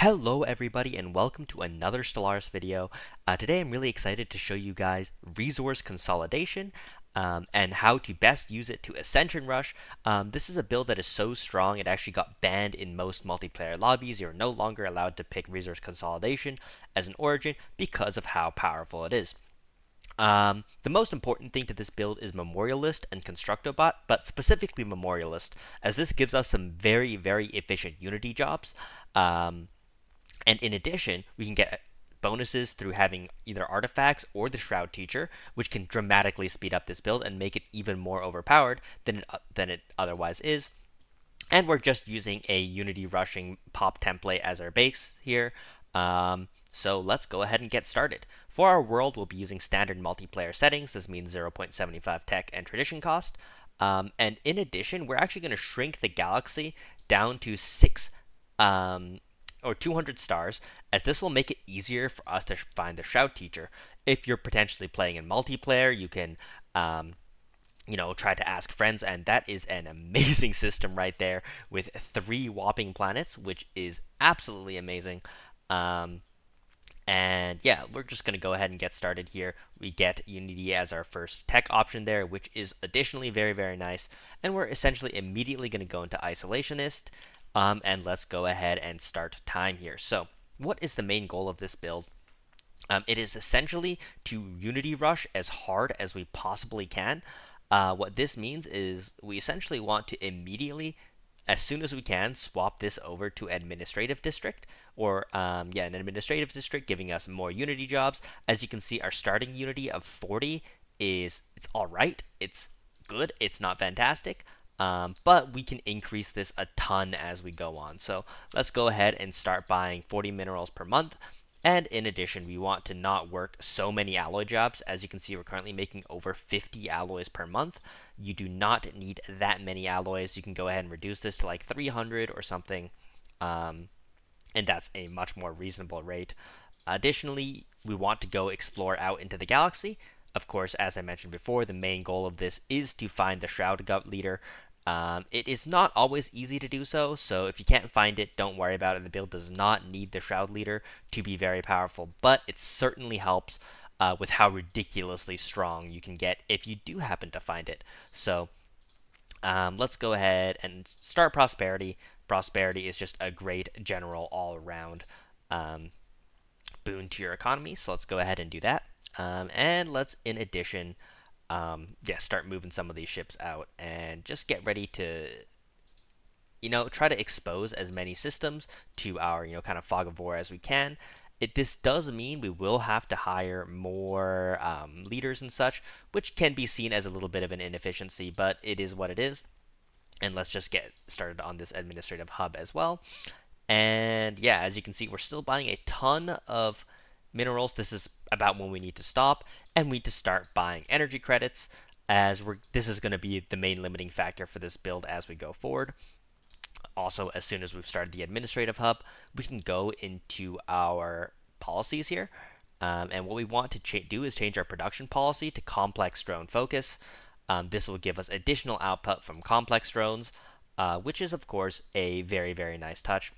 Hello everybody and welcome to another Stellaris video. Today I'm really excited to show you guys resource consolidation and how to best use it to Ascension Rush. This is a build that is so strong it actually got banned in most multiplayer lobbies. You're no longer allowed to pick resource consolidation as an origin because of how powerful it is. The most important thing to this build is Memorialist and Constructobot, but specifically Memorialist, as this gives us some very, very efficient Unity jobs. And in addition, we can get bonuses through having either artifacts or the Shroud Teacher, which can dramatically speed up this build and make it even more overpowered than it otherwise is. And we're just using a Unity rushing pop template as our base here. So let's go ahead and get started. For our world, we'll be using standard multiplayer settings. This means 0.75 tech and tradition cost. And in addition, we're actually going to shrink the galaxy down to 200 stars, as this will make it easier for us to find the Shroud Teacher. If you're potentially playing in multiplayer, you can try to ask friends, and that is an amazing system right there with 3 whopping planets, which is absolutely amazing. And yeah, we're just going to go ahead and get started here. We get Unity as our first tech option there, which is additionally very, very nice. And we're essentially immediately going to go into Isolationist. And let's go ahead and start time here. So what is the main goal of this build? It is essentially to Unity rush as hard as we possibly can. What this means is we essentially want to immediately, as soon as we can, swap this over to Administrative District, or an Administrative District, giving us more Unity jobs. As you can see, our starting Unity of 40 it's all right. It's good. It's not fantastic. But we can increase this a ton as we go on. So let's go ahead and start buying 40 minerals per month. And in addition, we want to not work so many alloy jobs. As you can see, we're currently making over 50 alloys per month. You do not need that many alloys. You can go ahead and reduce this to like 300 or something. And that's a much more reasonable rate. Additionally, we want to go explore out into the galaxy. Of course, as I mentioned before, the main goal of this is to find the Shroud Leader. It is not always easy to do so, so if you can't find it, don't worry about it. The build does not need the Shroud Leader to be very powerful, but it certainly helps with how ridiculously strong you can get if you do happen to find it. So let's go ahead and start Prosperity. Prosperity is just a great general all-around boon to your economy, so let's go ahead and do that. And let's, in addition, start moving some of these ships out and just get ready to, try to expose as many systems to our, kind of fog of war as we can. This does mean we will have to hire more leaders and such, which can be seen as a little bit of an inefficiency, but it is what it is. And let's just get started on this administrative hub as well. And yeah, as you can see, we're still buying a ton of minerals. This is about when we need to stop, and we need to start buying energy credits, as this is going to be the main limiting factor for this build as we go forward. Also, as soon as we've started the administrative hub, we can go into our policies here, and what we want to do is change our production policy to complex drone focus. This will give us additional output from complex drones, which is of course a very, very nice touch.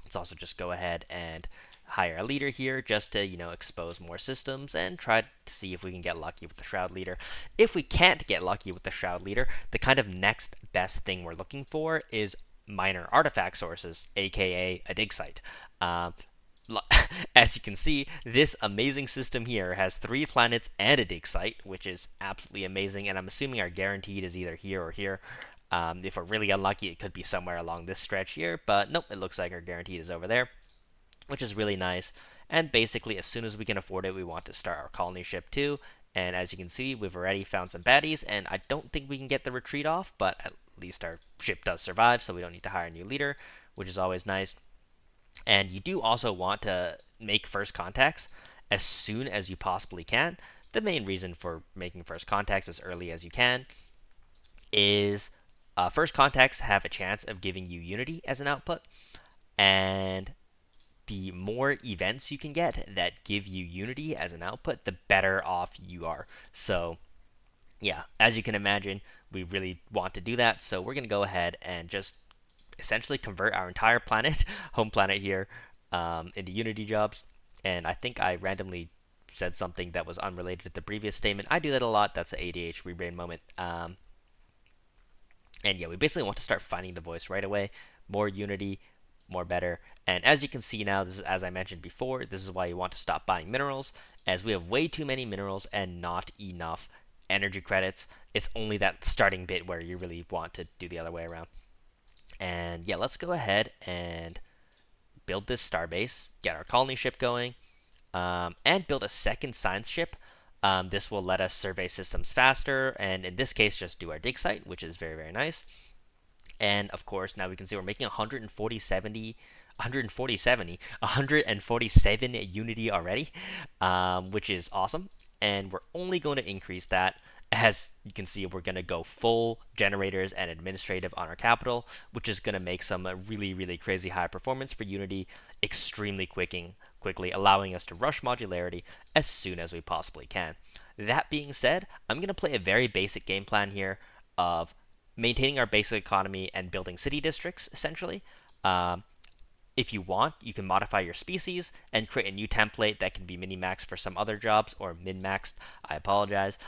Let's also just go ahead and hire a leader here just to, expose more systems and try to see if we can get lucky with the Shroud Leader. If we can't get lucky with the Shroud Leader, the kind of next best thing we're looking for is minor artifact sources, aka a dig site. As you can see, this amazing system here has 3 planets and a dig site, which is absolutely amazing, and I'm assuming our guaranteed is either here or here. If we're really unlucky, it could be somewhere along this stretch here, but nope, it looks like our guaranteed is over there, which is really nice. And basically, as soon as we can afford it, we want to start our colony ship too. And as you can see, we've already found some baddies, and I don't think we can get the retreat off, but at least our ship does survive, so we don't need to hire a new leader, which is always nice. And you do also want to make first contacts as soon as you possibly can. The main reason for making first contacts as early as you can is first contacts have a chance of giving you Unity as an output, and the more events you can get that give you Unity as an output, the better off you are. So yeah, as you can imagine, we really want to do that. So we're going to go ahead and just essentially convert our entire planet, home planet here, in the Unity jobs. And I think I randomly said something that was unrelated to the previous statement. I do that a lot. That's an ADHD brain moment. And yeah, we basically want to start finding the voice right away. More Unity, more better. And as you can see now, this is, as I mentioned before, this is why you want to stop buying minerals, as we have way too many minerals and not enough energy credits. It's only that starting bit where you really want to do the other way around. And yeah, let's go ahead and build this starbase, get our colony ship going, and build a second science ship. This will let us survey systems faster, and in this case, just do our dig site, which is very, very nice. And of course, now we can see we're making 147 Unity already, which is awesome. And we're only going to increase that. As you can see, we're going to go full generators and administrative on our capital, which is going to make some really, really crazy high performance for Unity extremely quickly, allowing us to rush modularity as soon as we possibly can. That being said, I'm going to play a very basic game plan here of maintaining our basic economy and building city districts, essentially. If you want, you can modify your species and create a new template that can be min-maxed for some other jobs, or min-maxed, I apologize.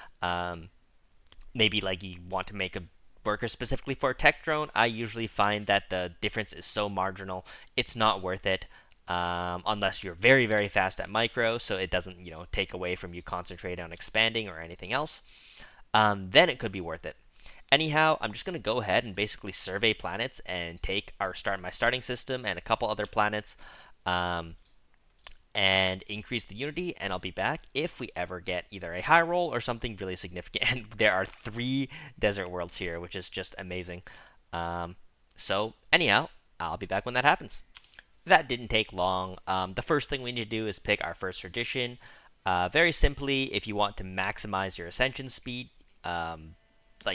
Maybe like you want to make a worker specifically for a tech drone. I usually find that the difference is so marginal, it's not worth it. Unless you're very, very fast at micro, so it doesn't, take away from you concentrating on expanding or anything else. Then it could be worth it. Anyhow, I'm just going to go ahead and basically survey planets and take my starting system and a couple other planets, and increase the Unity, and I'll be back if we ever get either a high roll or something really significant. And there are 3 desert worlds here, which is just amazing. So anyhow, I'll be back when that happens. That didn't take long. The first thing we need to do is pick our first tradition. Very simply, if you want to maximize your ascension speed,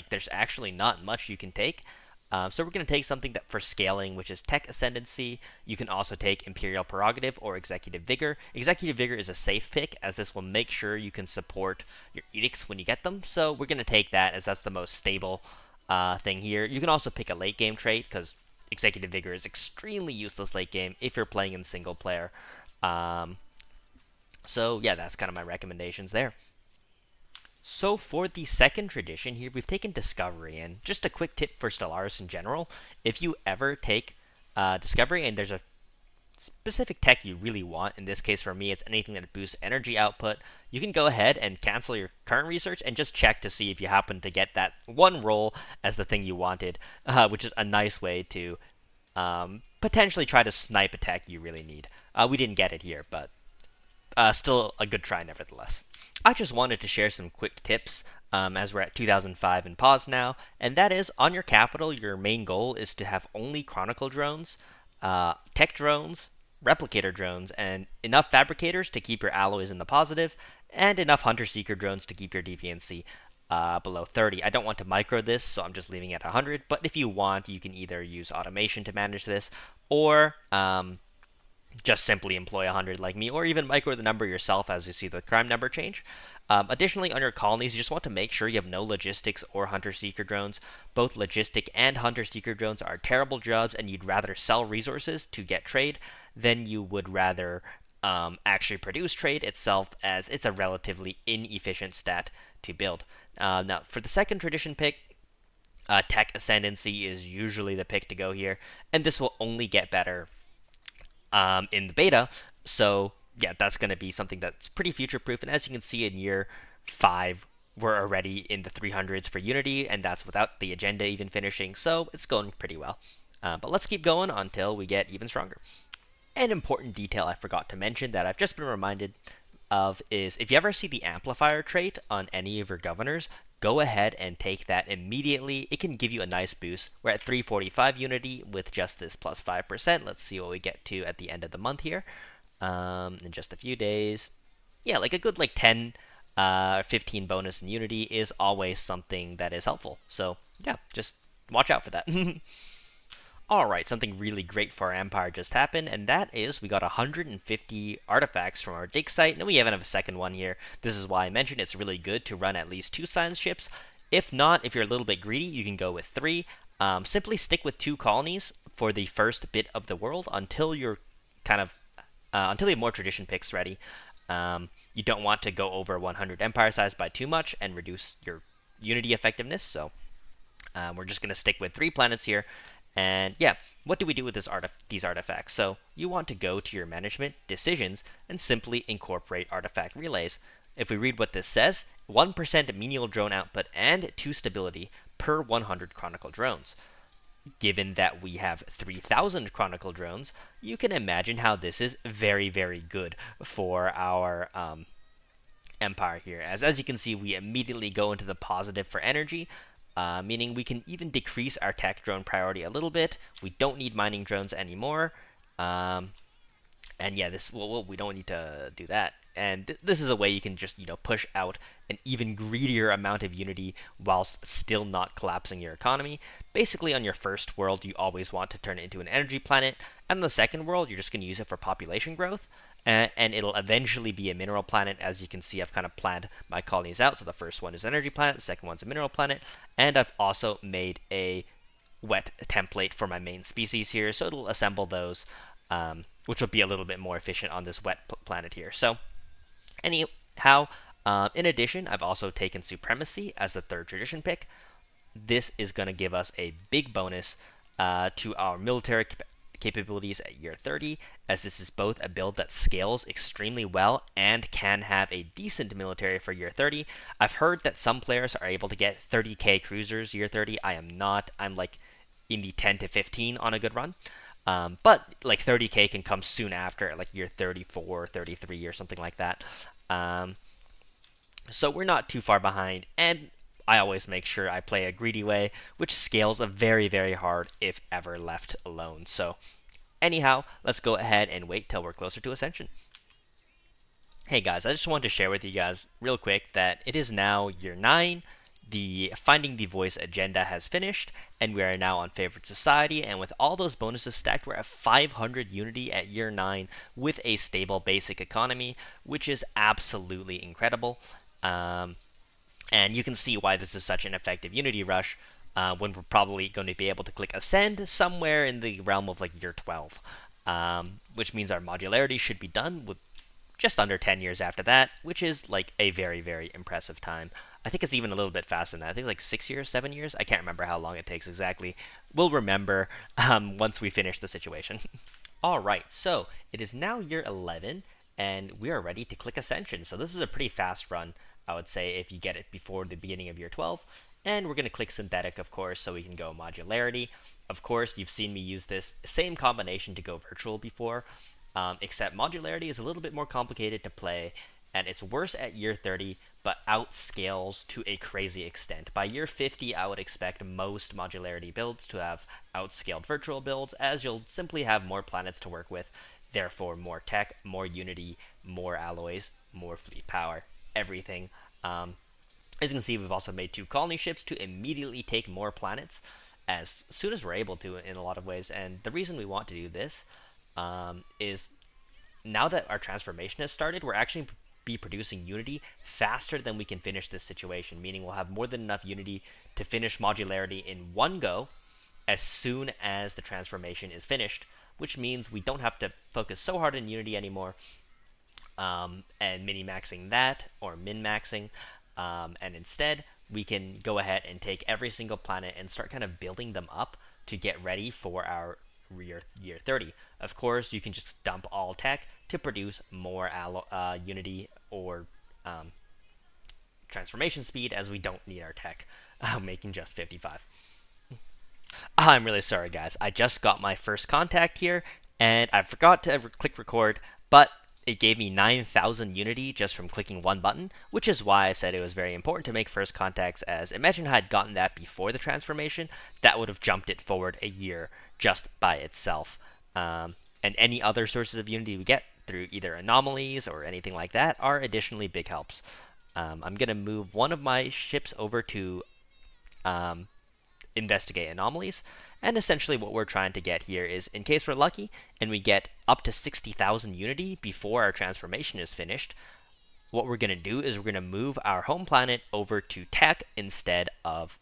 there's actually not much you can take. So we're going to take something that for scaling, which is Tech Ascendancy. You can also take Imperial Prerogative or Executive Vigor. Executive Vigor is a safe pick, as this will make sure you can support your edicts when you get them. So we're going to take that, as that's the most stable thing here. You can also pick a late game trait, because Executive Vigor is extremely useless late game if you're playing in single player. So yeah, that's kind of my recommendations there. So for the second tradition here, we've taken Discovery, and just a quick tip for Stellaris in general, if you ever take Discovery and there's a specific tech you really want, in this case for me it's anything that boosts energy output, you can go ahead and cancel your current research and just check to see if you happen to get that one roll as the thing you wanted, which is a nice way to potentially try to snipe a tech you really need. We didn't get it here, but still a good try nevertheless. I just wanted to share some quick tips as we're at 2005 and pause now, and that is, on your capital, your main goal is to have only Chronicle drones, tech drones, replicator drones, and enough fabricators to keep your alloys in the positive, and enough hunter-seeker drones to keep your deviancy below 30. I don't want to micro this, so I'm just leaving it at 100, but if you want, you can either use automation to manage this, or just simply employ 100 like me, or even micro the number yourself as you see the crime number change. Additionally, on your colonies, you just want to make sure you have no logistics or hunter-seeker drones. Both logistic and hunter-seeker drones are terrible jobs, and you'd rather sell resources to get trade than you would rather actually produce trade itself, as it's a relatively inefficient stat to build. Now, for the second tradition pick, Tech Ascendancy is usually the pick to go here, and this will only get better in the beta. So yeah, that's going to be something that's pretty future-proof. And as you can see, in year 5, we're already in the 300s for Unity, and that's without the agenda even finishing. So it's going pretty well. But let's keep going until we get even stronger. An important detail I forgot to mention that I've just been reminded of is, if you ever see the amplifier trait on any of your governors, go ahead and take that immediately. It can give you a nice boost. We're at 345 Unity with just this plus 5%. Let's see what we get to at the end of the month here. In just a few days. Yeah, like a good 10, 15 bonus in Unity is always something that is helpful. So yeah, just watch out for that. Alright, something really great for our empire just happened, and that is we got 150 artifacts from our dig site, and we even have a second one here. This is why I mentioned it's really good to run at least 2 science ships. If not, if you're a little bit greedy, you can go with 3. Simply stick with 2 colonies for the first bit of the world until you're kind of until you have more tradition picks ready. You don't want to go over 100 empire size by too much and reduce your unity effectiveness. So we're just going to stick with 3 planets here. And yeah, what do we do with these artifacts? So you want to go to your management decisions and simply incorporate artifact relays. If we read what this says, 1% menial drone output and 2 stability per 100 chronicle drones. Given that we have 3,000 chronicle drones, you can imagine how this is very, very good for our empire here. As you can see, we immediately go into the positive for energy, meaning we can even decrease our tech drone priority a little bit. We don't need mining drones anymore. And yeah, we don't need to do that. And this is a way you can just push out an even greedier amount of unity whilst still not collapsing your economy. Basically, on your first world, you always want to turn it into an energy planet, and on the second world, you're just going to use it for population growth. And it'll eventually be a mineral planet. As you can see, I've kind of planned my colonies out. So the first one is energy planet, the second one's a mineral planet, and I've also made a wet template for my main species here, so it'll assemble those, which will be a little bit more efficient on this wet planet here. So anyhow, in addition, I've also taken Supremacy as the 3rd tradition pick. This is going to give us a big bonus to our military capabilities at year 30, as this is both a build that scales extremely well and can have a decent military for year 30. I've heard that some players are able to get 30k cruisers year 30. I am not. I'm like in the 10 to 15 on a good run. But like 30k can come soon after, like year 34, 33, or something like that. So we're not too far behind, and I always make sure I play a greedy way, which scales very, very hard if ever left alone. So anyhow, let's go ahead and wait till we're closer to Ascension. Hey guys, I just wanted to share with you guys real quick that it is now year 9. The Finding the Voice agenda has finished, and we are now on Favorite Society, and with all those bonuses stacked, we're at 500 unity at year 9 with a stable basic economy, which is absolutely incredible. And you can see why this is such an effective unity rush when we're probably going to be able to click Ascend somewhere in the realm of like year 12, which means our modularity should be done with just under 10 years after that, which is like a very, very impressive time. I think it's even a little bit faster than that. I think it's like 6 years, 7 years. I can't remember how long it takes exactly. We'll remember once we finish the situation. All right, so it is now year 11, and we are ready to click Ascension. So this is a pretty fast run, I would say, if you get it before the beginning of year 12. And we're going to click Synthetic, of course, so we can go Modularity. Of course, you've seen me use this same combination to go Virtual before. Except modularity is a little bit more complicated to play, and it's worse at year 30, but outscales to a crazy extent. By year 50, I would expect most modularity builds to have outscaled virtual builds, as you'll simply have more planets to work with, therefore more tech, more unity, more alloys, more fleet power, everything. As you can see, we've also made 2 colony ships to immediately take more planets as soon as we're able to in a lot of ways, and the reason we want to do this is now that our transformation has started, we're actually be producing unity faster than we can finish this situation, meaning we'll have more than enough unity to finish modularity in one go as soon as the transformation is finished, which means we don't have to focus so hard on unity anymore and mini-maxing that or min-maxing, and instead we can go ahead and take every single planet and start kind of building them up to get ready for our year 30. Of course, you can just dump all tech to produce more unity or transformation speed, as we don't need our tech, making just 55. I'm really sorry, guys. I just got my first contact here, and I forgot to click record, but it gave me 9,000 unity just from clicking one button, which is why I said it was very important to make first contacts, as imagine I had gotten that before the transformation, that would have jumped it forward a year just by itself. And any other sources of unity we get through either anomalies or anything like that are additionally big helps. I'm going to move one of my ships over to investigate anomalies, and essentially what we're trying to get here is, in case we're lucky and we get up to 60,000 unity before our transformation is finished, what we're going to do is we're going to move our home planet over to tech instead of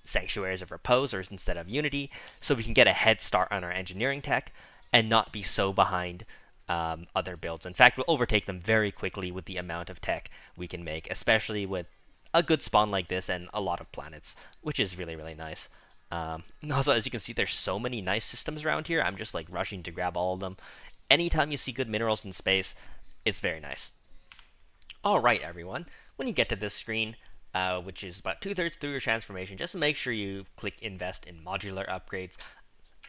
Sanctuaries of Repose, or instead of Unity, so we can get a head start on our engineering tech. and not be so behind other builds. In fact, we'll overtake them very quickly with the amount of tech we can make, especially with a good spawn like this and a lot of planets, which is really, really nice. Also, as you can see, there's so many nice systems around here. I'm just like rushing to grab all of them. Anytime you see good minerals in space, it's very nice. All right, everyone. When you get to this screen, which is about 2/3 through your transformation, just make sure you click invest in modular upgrades.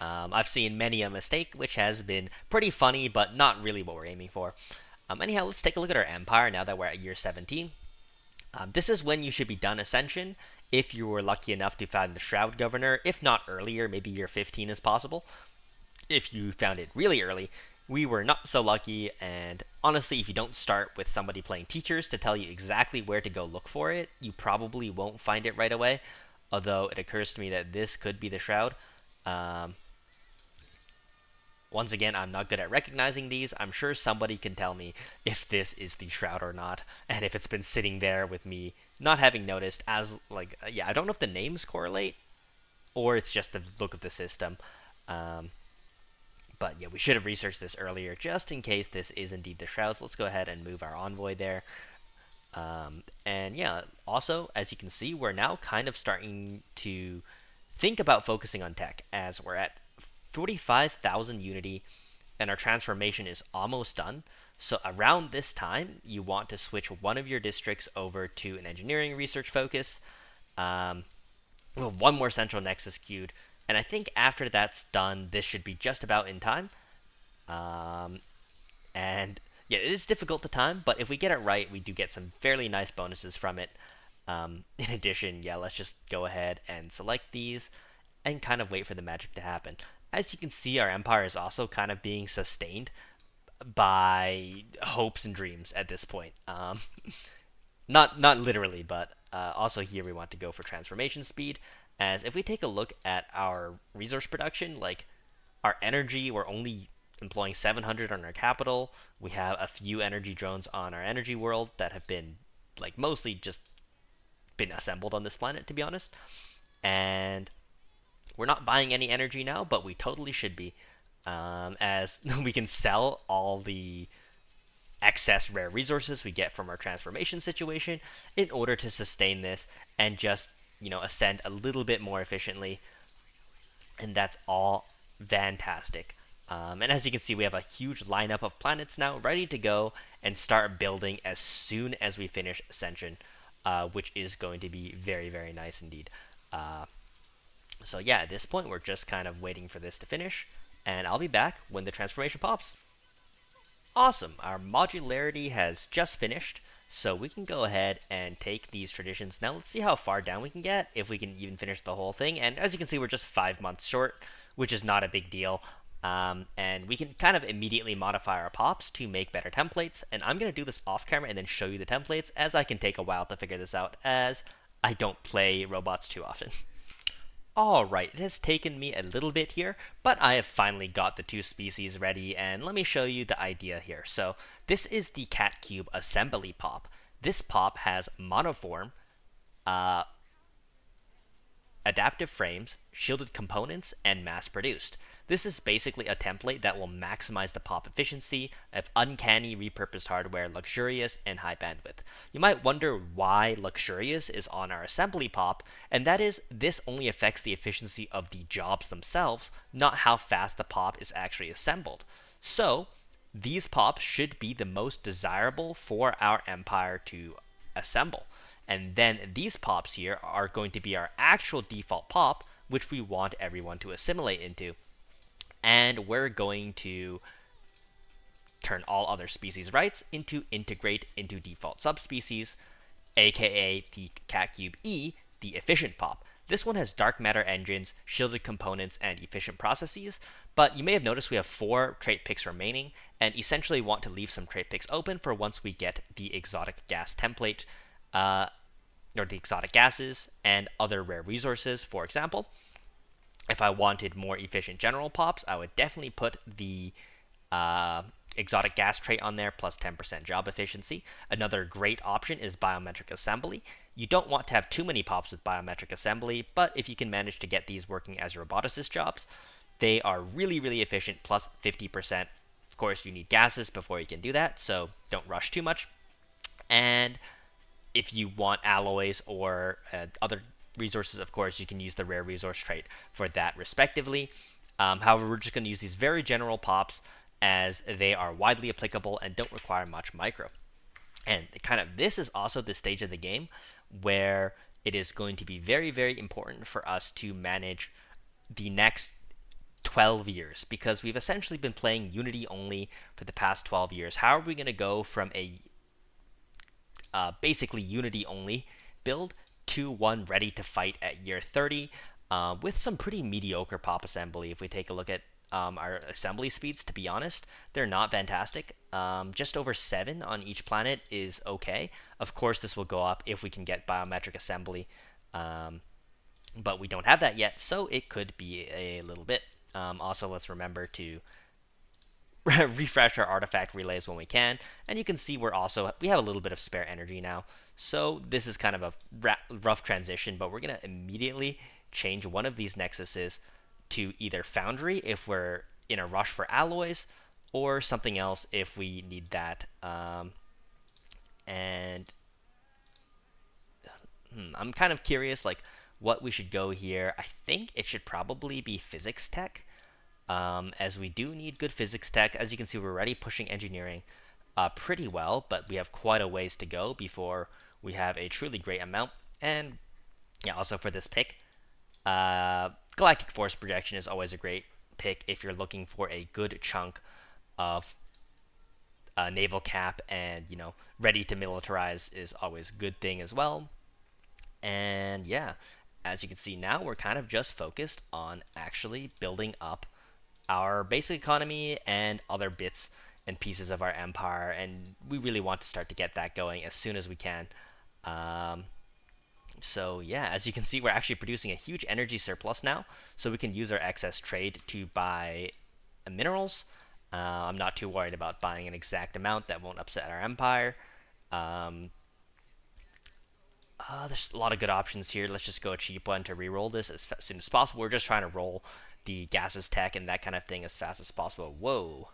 I've seen many a mistake, which has been pretty funny, but not really what we're aiming for. Anyhow, let's take a look at our empire now that we're at year 17. This is when you should be done Ascension, if you were lucky enough to find the Shroud Governor. If not earlier, maybe year 15 is possible. If you found it really early, we were not so lucky, and honestly, if you don't start with somebody playing teachers to tell you exactly where to go look for it, you probably won't find it right away, although it occurs to me that this could be the Shroud. Once again, I'm not good at recognizing these. I'm sure somebody can tell me if this is the Shroud or not, and if it's been sitting there with me not having noticed as, like, yeah, I don't know if the names correlate, or it's just the look of the system. But yeah, we should have researched this earlier, just in case this is indeed the Shroud. So let's go ahead and move our envoy there. And yeah, also, as you can see, we're now kind of starting to think about focusing on tech, as we're at 45,000 Unity, and our transformation is almost done. So around this time, you want to switch one of your districts over to an engineering research focus. We'll have one more central nexus queued, and I think after that's done, this should be just about in time. And yeah, it is difficult to time, but if we get it right, we do get some fairly nice bonuses from it. In addition, yeah, let's just go ahead and select these and kind of wait for the magic to happen. As you can see, our empire is also kind of being sustained by hopes and dreams at this point. Not literally, but also here we want to go for transformation speed. As if we take a look at our resource production, like our energy, we're only employing 700 on our capital. We have a few energy drones on our energy world that have been like mostly just been assembled on this planet, to be honest. And we're not buying any energy now, but we totally should be, as we can sell all the excess rare resources we get from our transformation situation in order to sustain this and just, ascend a little bit more efficiently. And that's all fantastic. And as you can see, we have a huge lineup of planets now ready to go and start building as soon as we finish Ascension, which is going to be very, very nice indeed. So yeah, at this point, we're just kind of waiting for this to finish, and I'll be back when the transformation pops. Awesome, our modularity has just finished, so we can go ahead and take these traditions. Now let's see how far down we can get, if we can even finish the whole thing, and as you can see, we're just 5 months short, which is not a big deal. And we can kind of immediately modify our pops to make better templates, and I'm going to do this off camera and then show you the templates, as I can take a while to figure this out, as I don't play robots too often. Alright, it has taken me a little bit here, but I have finally got the two species ready, and let me show you the idea here. So, this is the Cat Cube assembly pop. This pop has monoform, adaptive frames, shielded components, and mass-produced. This is basically a template that will maximize the pop efficiency of uncanny repurposed hardware, luxurious, and high bandwidth. You might wonder why luxurious is on our assembly pop, and that is, this only affects the efficiency of the jobs themselves, not how fast the pop is actually assembled. So, these pops should be the most desirable for our empire to assemble. And then these pops here are going to be our actual default pop, which we want everyone to assimilate into. And we're going to turn all other species rights into integrate into default subspecies, aka the Cat Cube E, the efficient pop. This one has dark matter engines, shielded components, and efficient processes, but you may have noticed we have 4 trait picks remaining, and essentially want to leave some trait picks open for once we get the exotic gas template, or the exotic gases, and other rare resources. For example, if I wanted more efficient general pops, I would definitely put the exotic gas trait on there, plus 10% job efficiency. Another great option is biometric assembly. You don't want to have too many pops with biometric assembly, but if you can manage to get these working as roboticist jobs, they are really, really efficient, plus 50%. Of course, you need gases before you can do that, so don't rush too much. And if you want alloys or other resources, of course, you can use the rare resource trait for that respectively. However, we're just going to use these very general pops as they are widely applicable and don't require much micro. And this is also the stage of the game where it is going to be very, very important for us to manage the next 12 years, because we've essentially been playing Unity only for the past 12 years. How are we going to go from a basically Unity only build to one ready to fight at year 30 with some pretty mediocre pop assembly? If we take a look at our assembly speeds, to be honest, they're not fantastic. Just over 7 on each planet is okay. Of course, this will go up if we can get biometric assembly, but we don't have that yet, so it could be a little bit. Also, let's remember to refresh our artifact relays when we can, and you can see we have a little bit of spare energy now, so this is kind of a rough transition, but we're going to immediately change one of these nexuses to either foundry if we're in a rush for alloys, or something else if we need that. And I'm kind of curious like what we should go here. I think it should probably be physics tech, as we do need good physics tech. As you can see, we're already pushing engineering pretty well, but we have quite a ways to go before we have a truly great amount. And yeah, also for this pick, galactic force projection is always a great pick if you're looking for a good chunk of naval cap, and ready to militarize is always a good thing as well. And yeah, as you can see now, we're kind of just focused on actually building up our basic economy and other bits and pieces of our empire, and we really want to start to get that going as soon as we can. So yeah, as you can see, we're actually producing a huge energy surplus now, so we can use our excess trade to buy minerals. I'm not too worried about buying an exact amount that won't upset our empire. There's a lot of good options here. Let's just go a cheap one to re-roll this as soon as possible. We're just trying to roll the gases tech and that kind of thing as fast as possible. Whoa.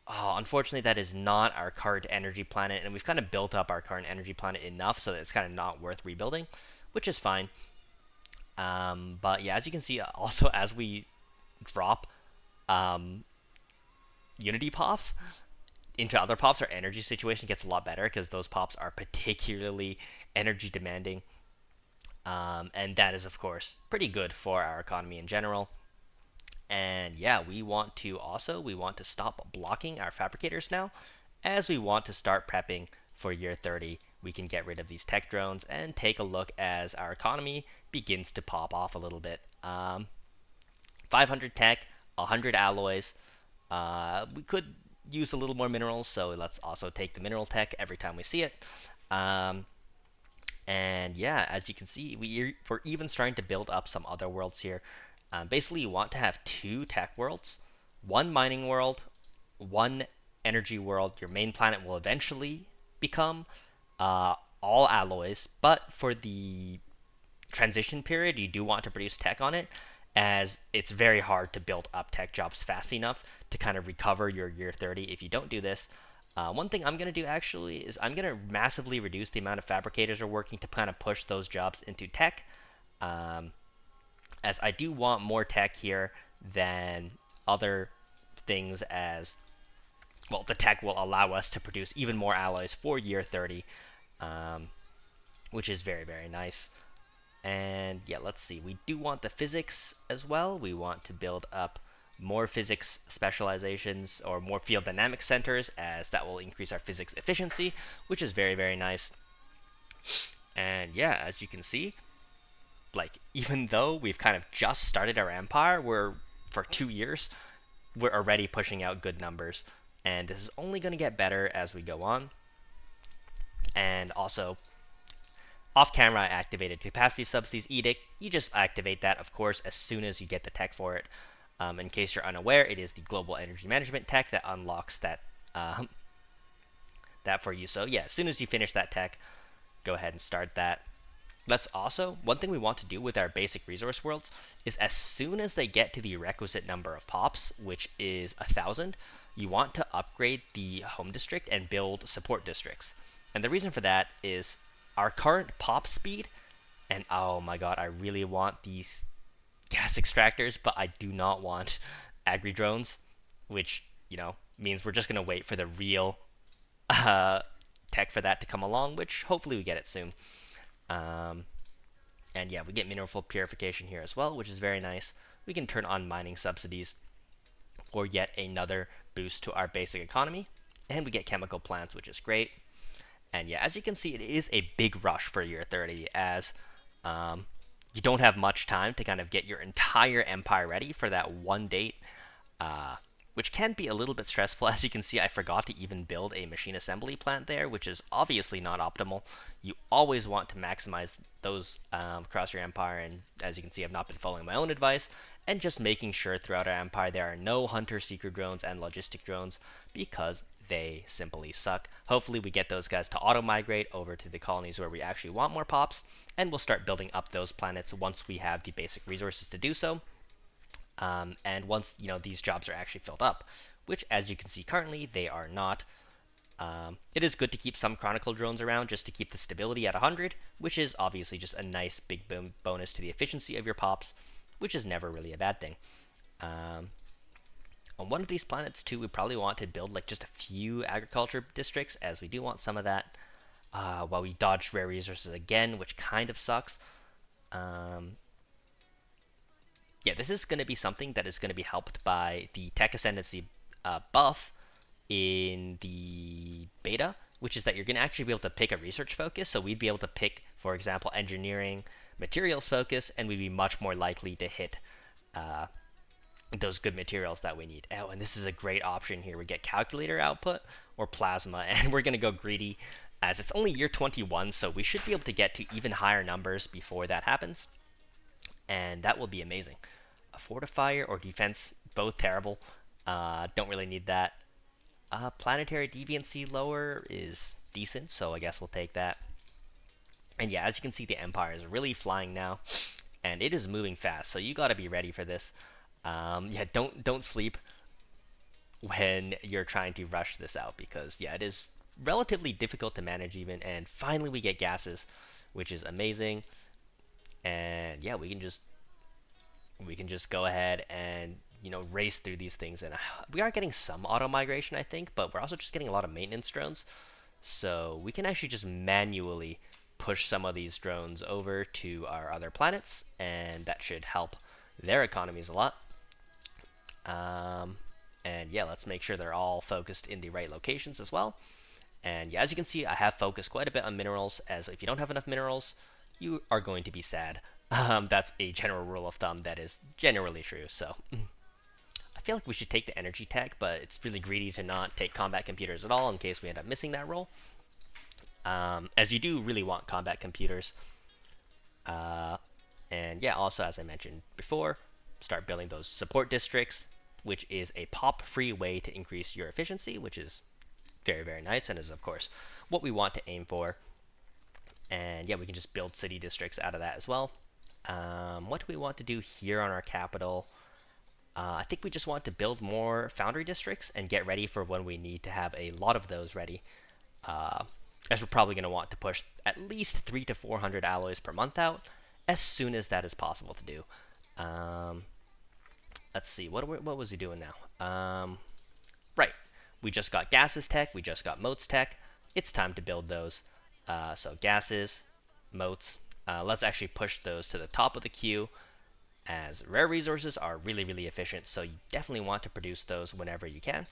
Oh, unfortunately, that is not our current energy planet, and we've kind of built up our current energy planet enough so that it's kind of not worth rebuilding, which is fine. But yeah, as you can see, also as we drop Unity pops into other pops, our energy situation gets a lot better because those pops are particularly energy demanding. And that is, of course, pretty good for our economy in general. And yeah, we want to stop blocking our fabricators now, as we want to start prepping for year 30. We can get rid of these tech drones and take a look as our economy begins to pop off a little bit. 500 tech, 100 alloys. We could use a little more minerals, so let's also take the mineral tech every time we see it. And yeah, as you can see, we're even starting to build up some other worlds here. Basically, you want to have 2 tech worlds, 1 mining world, 1 energy world. Your main planet will eventually become all alloys, but for the transition period, you do want to produce tech on it, as it's very hard to build up tech jobs fast enough to kind of recover your year 30 if you don't do this. One thing I'm going to do actually is I'm going to massively reduce the amount of fabricators we're working to kind of push those jobs into tech, as I do want more tech here than other things, as well, the tech will allow us to produce even more alloys for year 30, which is very, very nice. And yeah, let's see, we do want the physics as well. We want to build up more physics specializations or more field dynamics centers, as that will increase our physics efficiency, which is very, very nice. And yeah, as you can see, like, even though we've kind of just started our empire, for 2 years, we're already pushing out good numbers, and this is only going to get better as we go on. And also, off camera, I activated capacity subsidies edict. You just activate that, of course, as soon as you get the tech for it. In case you're unaware, it is the global energy management tech that unlocks that that for you. So yeah, as soon as you finish that tech, go ahead and start that. Let's also, one thing we want to do with our basic resource worlds is as soon as they get to the requisite number of pops, which is 1,000, you want to upgrade the home district and build support districts. And the reason for that is our current pop speed, and oh my god, I really want these gas extractors, but I do not want agri drones, which, means we're just going to wait for the real uh, tech for that to come along, which hopefully we get it soon. Um, and yeah, we get mineral purification here as well, which is very nice. We can turn on mining subsidies for yet another boost to our basic economy. And we get chemical plants, which is great. And yeah, as you can see, it is a big rush for year 30 as you don't have much time to kind of get your entire empire ready for that one date, which can be a little bit stressful. As you can see, I forgot to even build a machine assembly plant there, which is obviously not optimal. You always want to maximize those across your empire, and as you can see, I've not been following my own advice, and just making sure throughout our empire there are no hunter-seeker drones and logistic drones, because they simply suck. Hopefully we get those guys to auto-migrate over to the colonies where we actually want more pops, and we'll start building up those planets once we have the basic resources to do so. And once these jobs are actually filled up, which as you can see currently they are not. It is good to keep some Chronicle drones around just to keep the stability at 100, which is obviously just a nice big bonus to the efficiency of your pops, which is never really a bad thing. On one of these planets too, we probably want to build like just a few agriculture districts, as we do want some of that, while we dodge rare resources again, which kind of sucks. Yeah, this is going to be something that is going to be helped by the tech ascendancy buff in the beta, which is that you're going to actually be able to pick a research focus. So we'd be able to pick, for example, engineering, materials focus, and we'd be much more likely to hit those good materials that we need. Oh, and this is a great option here. We get calculator output or plasma, and we're going to go greedy as it's only year 21, so we should be able to get to even higher numbers before that happens. And that will be amazing. A fortifier or defense, both terrible. Don't really need that. Planetary deviancy lower is decent, so I guess we'll take that. And yeah, as you can see, the Empire is really flying now, and it is moving fast. So you got to be ready for this. Yeah, don't sleep when you're trying to rush this out, because yeah, it is relatively difficult to manage even. And finally, we get gases, which is amazing. And yeah, we can just go ahead and race through these things. And we are getting some auto migration, I think, but we're also just getting a lot of maintenance drones, so we can actually just manually push some of these drones over to our other planets, and that should help their economies a lot. And yeah, let's make sure they're all focused in the right locations as well. And yeah, as you can see, I have focused quite a bit on minerals, as if you don't have enough minerals, you are going to be sad. That's a general rule of thumb that is generally true. So I feel like we should take the energy tech, but it's really greedy to not take combat computers at all in case we end up missing that role. As you do really want combat computers. And yeah, also as I mentioned before, start building those support districts, which is a pop-free way to increase your efficiency, which is very, very nice, and is of course what we want to aim for. And yeah, we can just build city districts out of that as well. What do we want to do here on our capital? I think we just want to build more foundry districts and get ready for when we need to have a lot of those ready. As we're probably going to want to push at least 300 to 400 alloys per month out as soon as that is possible to do. Let's see, what was he doing now? Right, we just got gases tech, we just got motes tech. It's time to build those. So gases, motes. Let's actually push those to the top of the queue, as rare resources are really, really efficient, so you definitely want to produce those whenever you can.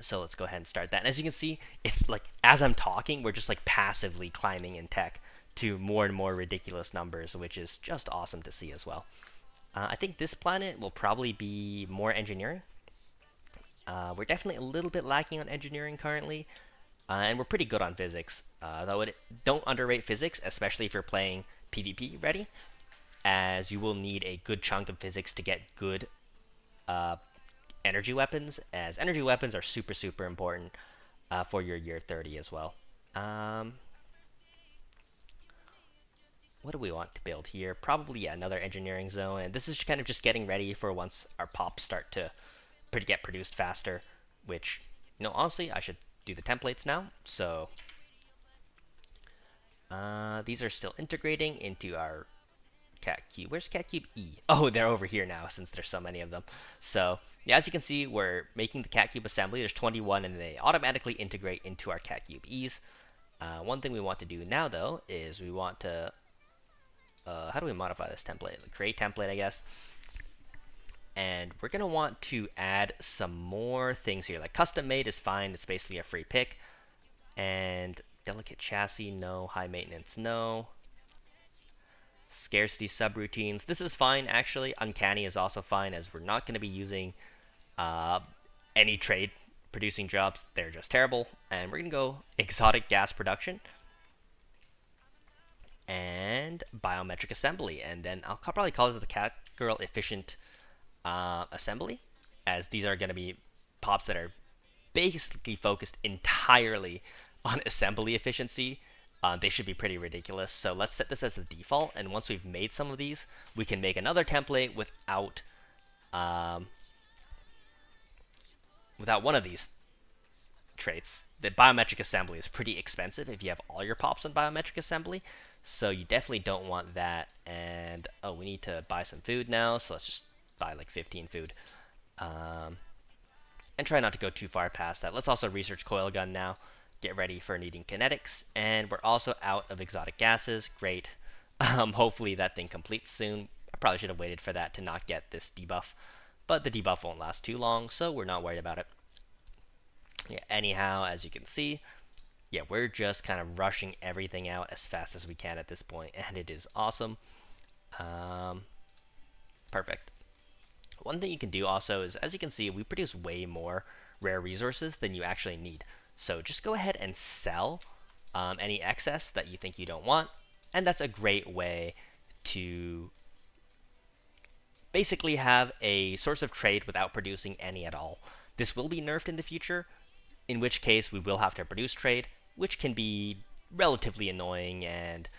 So let's go ahead and start that. And as you can see, it's like as I'm talking, we're just like passively climbing in tech to more and more ridiculous numbers, which is just awesome to see as well. I think this planet will probably be more engineering. We're definitely a little bit lacking on engineering currently, and we're pretty good on physics. Though don't underrate physics, especially if you're playing PvP ready, as you will need a good chunk of physics to get good energy weapons, as energy weapons are super, super important for your year 30 as well. what do we want to build here? Probably another engineering zone, and this is kind of just getting ready for once our pops start to get produced faster, which, honestly, I should do the templates now. So these are still integrating into our cat cube. Where's cat cube E? Oh, they're over here now since there's so many of them. So yeah, as you can see, we're making the cat cube assembly. There's 21, and they automatically integrate into our cat cube E's. One thing we want to do now, though, is we want to how do we modify this template? Create template, I guess. And we're going to want to add some more things here. Like custom made is fine. It's basically a free pick. And delicate chassis, no. High maintenance, no. Scarcity subroutines. This is fine, actually. Uncanny is also fine, as we're not going to be using any trade producing jobs. They're just terrible. And we're going to go exotic gas production and biometric assembly. And then I'll probably call this the cat girl efficient assembly, as these are going to be pops that are basically focused entirely on assembly efficiency. They should be pretty ridiculous. So let's set this as the default, and once we've made some of these, we can make another template without one of these traits. The biometric assembly is pretty expensive if you have all your pops on biometric assembly, so you definitely don't want that. And oh, we need to buy some food now, so let's just buy like 15 food. And try not to go too far past that. Let's also research coil gun now. Get ready for needing kinetics, and we're also out of exotic gases. Great. Hopefully that thing completes soon. I probably should have waited for that to not get this debuff, but the debuff won't last too long, so we're not worried about it. Yeah, anyhow, as you can see, yeah, we're just kind of rushing everything out as fast as we can at this point, and it is awesome. Perfect. One thing you can do also is, as you can see, we produce way more rare resources than you actually need. So just go ahead and sell any excess that you think you don't want, and that's a great way to basically have a source of trade without producing any at all. This will be nerfed in the future, in which case we will have to produce trade, which can be relatively annoying, and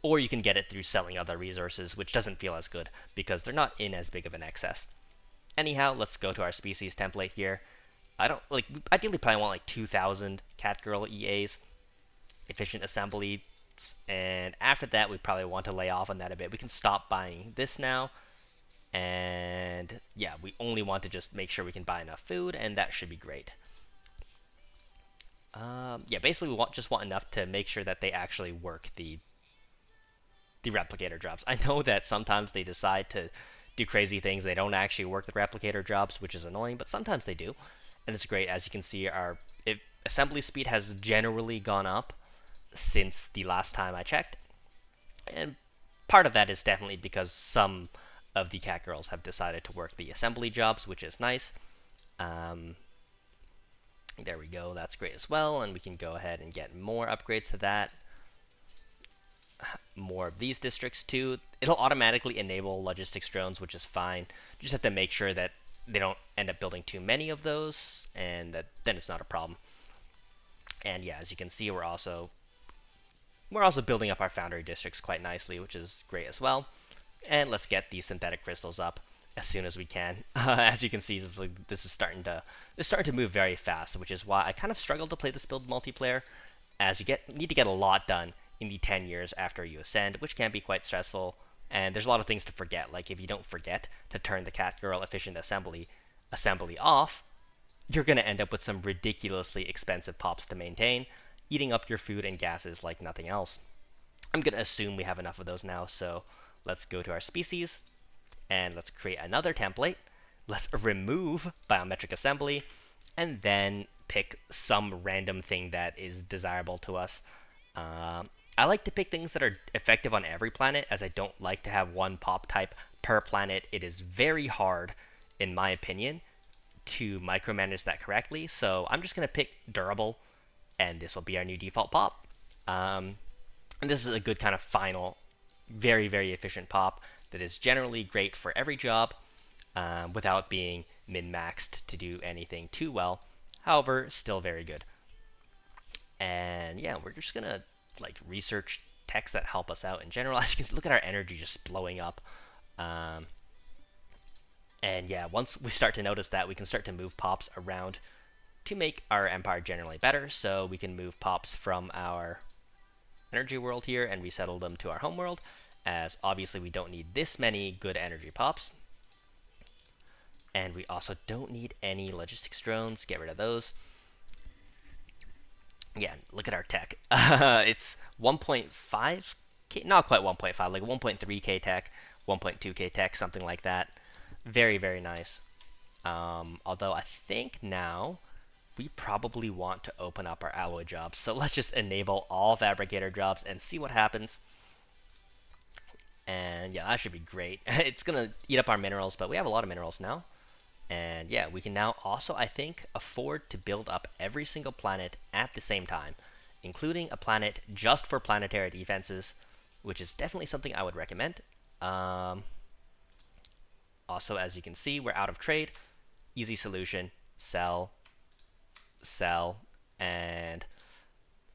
or you can get it through selling other resources, which doesn't feel as good because they're not in as big of an excess. Anyhow, let's go to our species template here. I don't like, ideally probably want like 2,000 cat girl EAs, efficient assembly, and after that we probably want to lay off on that a bit. We can stop buying this now, and yeah, we only want to just make sure we can buy enough food, and that should be great. Yeah, basically we just want enough to make sure that they actually work the replicator jobs. I know that sometimes they decide to do crazy things. They don't actually work the replicator jobs, which is annoying, but sometimes they do. And it's great. As you can see, our assembly speed has generally gone up since the last time I checked. And part of that is definitely because some of the cat girls have decided to work the assembly jobs, which is nice. There we go. That's great as well. And we can go ahead and get more upgrades to that. More of these districts too. It'll automatically enable logistics drones, which is fine. You just have to make sure that they don't end up building too many of those, and then it's not a problem. And yeah, as you can see, we're also building up our foundry districts quite nicely, which is great as well. And let's get these synthetic crystals up as soon as we can. As you can see, this is starting to move very fast, which is why I kind of struggle to play this build multiplayer, as you need to get a lot done in the 10 years after you ascend, which can be quite stressful. And there's a lot of things to forget. Like if you don't forget to turn the cat girl efficient assembly off, you're going to end up with some ridiculously expensive pops to maintain, eating up your food and gases like nothing else. I'm going to assume we have enough of those now, so let's go to our species, and let's create another template. Let's remove biometric assembly, and then pick some random thing that is desirable to us. I like to pick things that are effective on every planet, as I don't like to have one pop type per planet. It is very hard, in my opinion, to micromanage that correctly. So I'm just going to pick durable, and this will be our new default pop. And this is a good kind of final, very, very efficient pop that is generally great for every job without being min-maxed to do anything too well. However, still very good. And yeah, we're just going to like research techs that help us out in general. As you can see, look at our energy just blowing up. And yeah, once we start to notice that, we can start to move pops around to make our empire generally better. So we can move pops from our energy world here and resettle them to our home world, as obviously we don't need this many good energy pops. And we also don't need any logistics drones. Get rid of those. Yeah, look at our tech. It's 1.5k, not quite 1.5, like 1.3k tech, 1.2k tech, something like that. Very, very nice. Although I think now we probably want to open up our alloy jobs. So let's just enable all fabricator jobs and see what happens. And yeah, that should be great. It's going to eat up our minerals, but we have a lot of minerals now. And yeah, we can now also, I think, afford to build up every single planet at the same time, including a planet just for planetary defenses, which is definitely something I would recommend. Also, as you can see, we're out of trade. Easy solution, sell, sell, and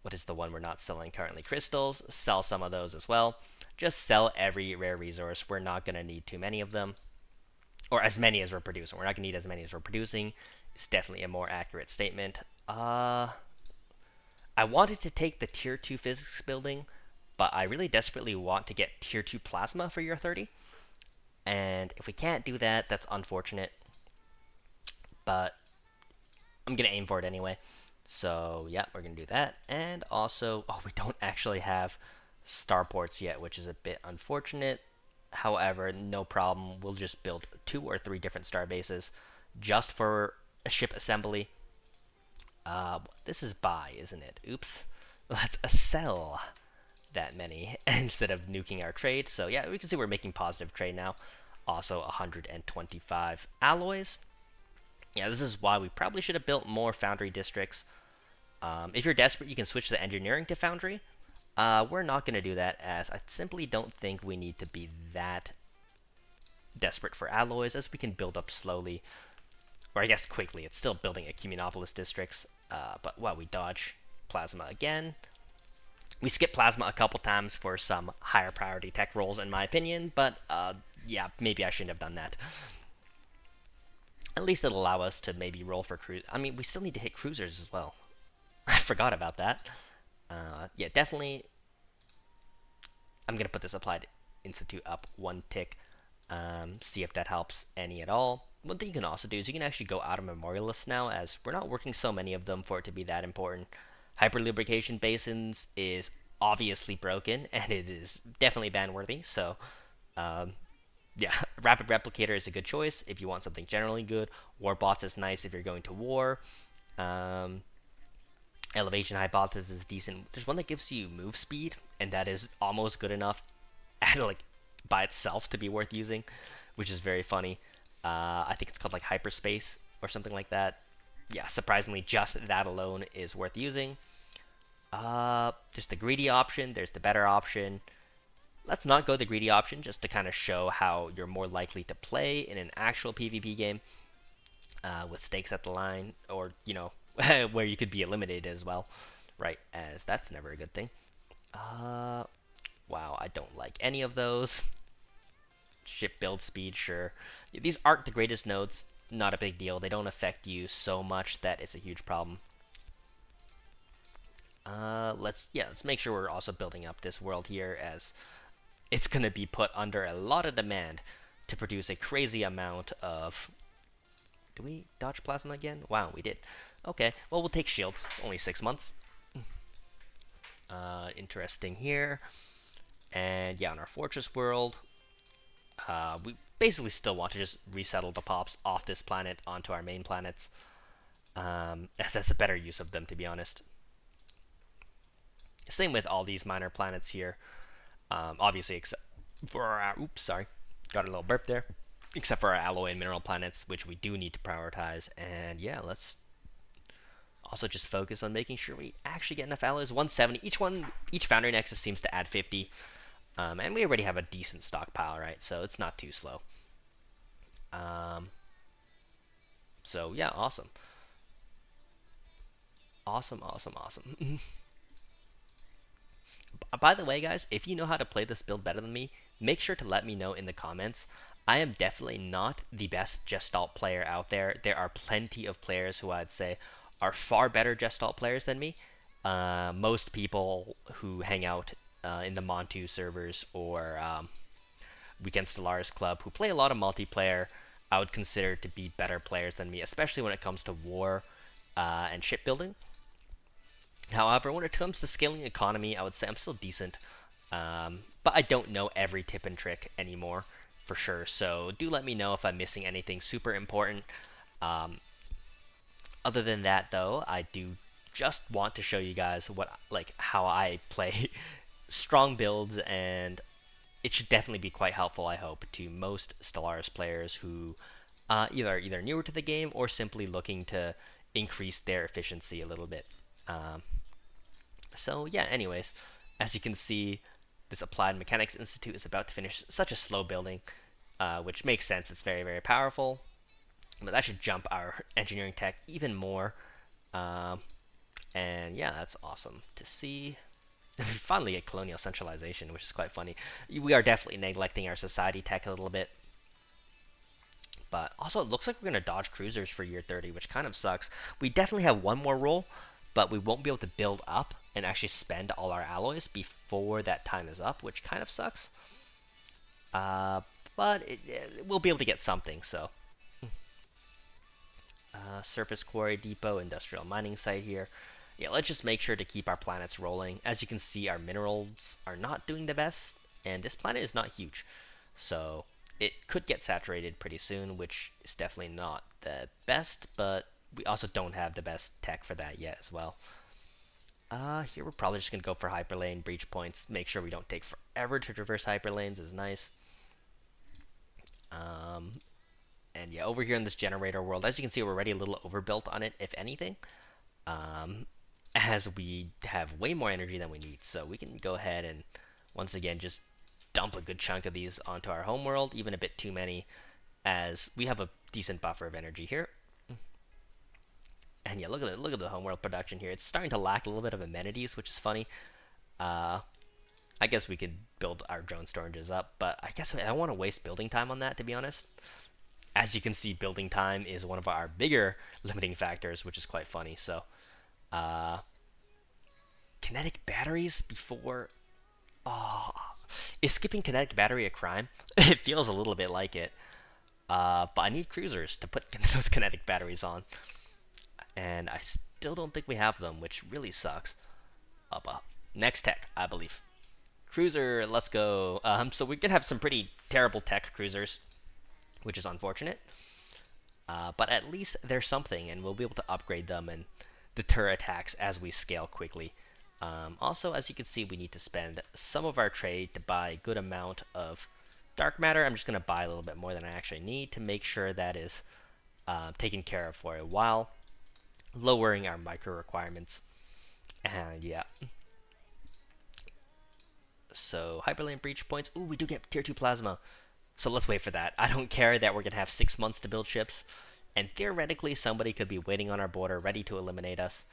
what is the one we're not selling currently? Crystals, sell some of those as well. Just sell every rare resource. We're not going to need too many of them. Or as many as we're producing. We're not going to need as many as we're producing. It's definitely a more accurate statement. I wanted to take the Tier 2 physics building, but I really desperately want to get Tier 2 plasma for year 30. And if we can't do that, that's unfortunate. But I'm going to aim for it anyway. So, yeah, we're going to do that. And also, oh, we don't actually have starports yet, which is a bit unfortunate. However, no problem. We'll just build 2 or 3 different star bases just for a ship assembly. This is buy, isn't it? Oops. Let's sell that many instead of nuking our trade. So yeah, we can see we're making positive trade now. Also 125 alloys. Yeah, this is why we probably should have built more foundry districts. If you're desperate, you can switch the engineering to foundry. We're not going to do that, as I simply don't think we need to be that desperate for alloys, as we can build up slowly, or I guess quickly. It's still building Ecumenopolis districts, but well, we dodge plasma again. We skip plasma a couple times for some higher priority tech roles, in my opinion, but yeah, maybe I shouldn't have done that. At least it'll allow us to maybe roll for cruise. I mean, we still need to hit cruisers as well. I forgot about that. Yeah, definitely. I'm going to put this applied institute up 1 tick. See if that helps any at all. One thing you can also do is you can actually go out of memorialists now, as we're not working so many of them for it to be that important. Hyperlubrication basins is obviously broken, and it is definitely ban worthy. So, yeah, rapid replicator is a good choice if you want something generally good. Warbots is nice if you're going to war. Elevation hypothesis is decent. There's one that gives you move speed, and that is almost good enough, like by itself, to be worth using, which is very funny. I think it's called like hyperspace or something like that. Yeah, surprisingly, just that alone is worth using. There's the greedy option. There's the better option. Let's not go the greedy option, just to kind of show how you're more likely to play in an actual PvP game with stakes at the line, or you know, where you could be eliminated as well, right? As that's never a good thing. Wow, I don't like any of those. Ship build speed, sure. These aren't the greatest nodes. Not a big deal. They don't affect you so much that it's a huge problem. Let's make sure we're also building up this world here, as it's going to be put under a lot of demand to produce a crazy amount of... Do we dodge plasma again? Wow, we did. Okay, well, we'll take shields. It's only 6 months. Interesting here. And yeah, on our fortress world, we basically still want to just resettle the pops off this planet onto our main planets, as that's a better use of them, to be honest. Same with all these minor planets here. Obviously, except for our... Oops, sorry. Got a little burp there. Except for our alloy and mineral planets, which we do need to prioritize. And yeah, let's also just focus on making sure we actually get enough alloys. 170. Each foundry nexus seems to add 50. And we already have a decent stockpile, right? So it's not too slow. So yeah, awesome. Awesome. By the way, guys, if you know how to play this build better than me, make sure to let me know in the comments. I am definitely not the best Gestalt player out there. There are plenty of players who I'd say are far better Gestalt players than me. Most people who hang out in the Montu servers or Weekend Stellaris Club who play a lot of multiplayer, I would consider to be better players than me, especially when it comes to war and shipbuilding. However, when it comes to scaling economy, I would say I'm still decent, but I don't know every tip and trick anymore for sure. So do let me know if I'm missing anything super important. Other than that, though, I do just want to show you guys how I play strong builds, and it should definitely be quite helpful, I hope, to most Stellaris players who either newer to the game or simply looking to increase their efficiency a little bit. So yeah, anyways, as you can see, this Applied Mechanics Institute is about to finish such a slow building, which makes sense. It's very, very powerful, but that should jump our engineering tech even more. And yeah, that's awesome to see. We finally get colonial centralization, which is quite funny. We are definitely neglecting our society tech a little bit. But also, it looks like we're going to dodge cruisers for year 30, which kind of sucks. We definitely have one more roll, but we won't be able to build up and actually spend all our alloys before that time is up, which kind of sucks. But we'll be able to get something, so. Surface quarry depot, industrial mining site here. Yeah, let's just make sure to keep our planets rolling. As you can see, our minerals are not doing the best, and this planet is not huge. So it could get saturated pretty soon, which is definitely not the best, but we also don't have the best tech for that yet as well. Here we're probably just going to go for hyperlane breach points. Make sure we don't take forever to traverse hyperlanes is nice. And yeah, over here in this generator world, as you can see, we're already a little overbuilt on it, if anything. As we have way more energy than we need. So we can go ahead and, once again, just dump a good chunk of these onto our homeworld, even a bit too many, as we have a decent buffer of energy here. And yeah, look at the homeworld production here. It's starting to lack a little bit of amenities, which is funny. I guess we could build our drone storages up, but I guess I don't want to waste building time on that, to be honest. As you can see, building time is one of our bigger limiting factors, which is quite funny. So, kinetic batteries before. Oh, is skipping kinetic battery a crime? It feels a little bit like it. But I need cruisers to put those kinetic batteries on, and I still don't think we have them, which really sucks. Next tech, I believe. Cruiser, let's go. So we can have some pretty terrible tech cruisers, which is unfortunate. But at least there's something, and we'll be able to upgrade them and deter attacks as we scale quickly. Also, as you can see, we need to spend some of our trade to buy a good amount of dark matter. I'm just going to buy a little bit more than I actually need to make sure that is taken care of for a while, lowering our micro requirements. And yeah. So, hyperlane breach points. Ooh, we do get tier 2 plasma. So let's wait for that. I don't care that we're going to have 6 months to build ships. And theoretically, somebody could be waiting on our border, ready to eliminate us.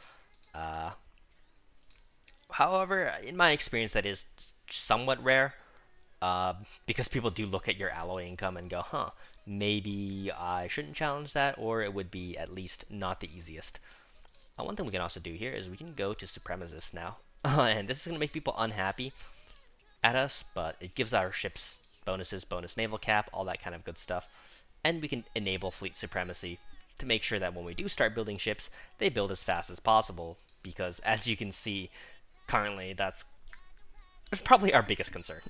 However, in my experience, that is somewhat rare. Because people do look at your alloy income and go, huh, maybe I shouldn't challenge that, or it would be at least not the easiest. One thing we can also do here is we can go to Supremacists now. And this is going to make people unhappy at us, but it gives our ships bonuses, bonus naval cap, all that kind of good stuff. And we can enable fleet supremacy to make sure that when we do start building ships, they build as fast as possible, because as you can see, currently that's probably our biggest concern.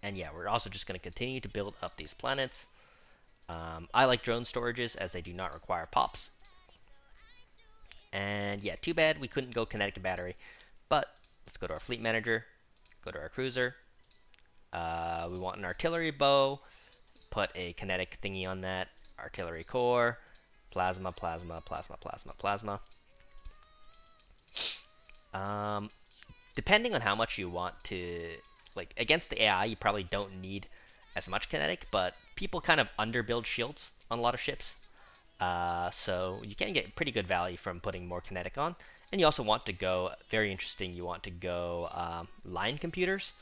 And yeah, we're also just going to continue to build up these planets. I like drone storages as they do not require pops. And yeah, too bad we couldn't go kinetic battery, but let's go to our fleet manager, go to our cruiser. We want an artillery bow, put a kinetic thingy on that, artillery core, plasma, plasma, plasma, plasma, plasma. Depending on how much you want to, like, against the AI, you probably don't need as much kinetic, but people kind of underbuild shields on a lot of ships. So you can get pretty good value from putting more kinetic on. And you also want to go, very interesting, you want to go line computers,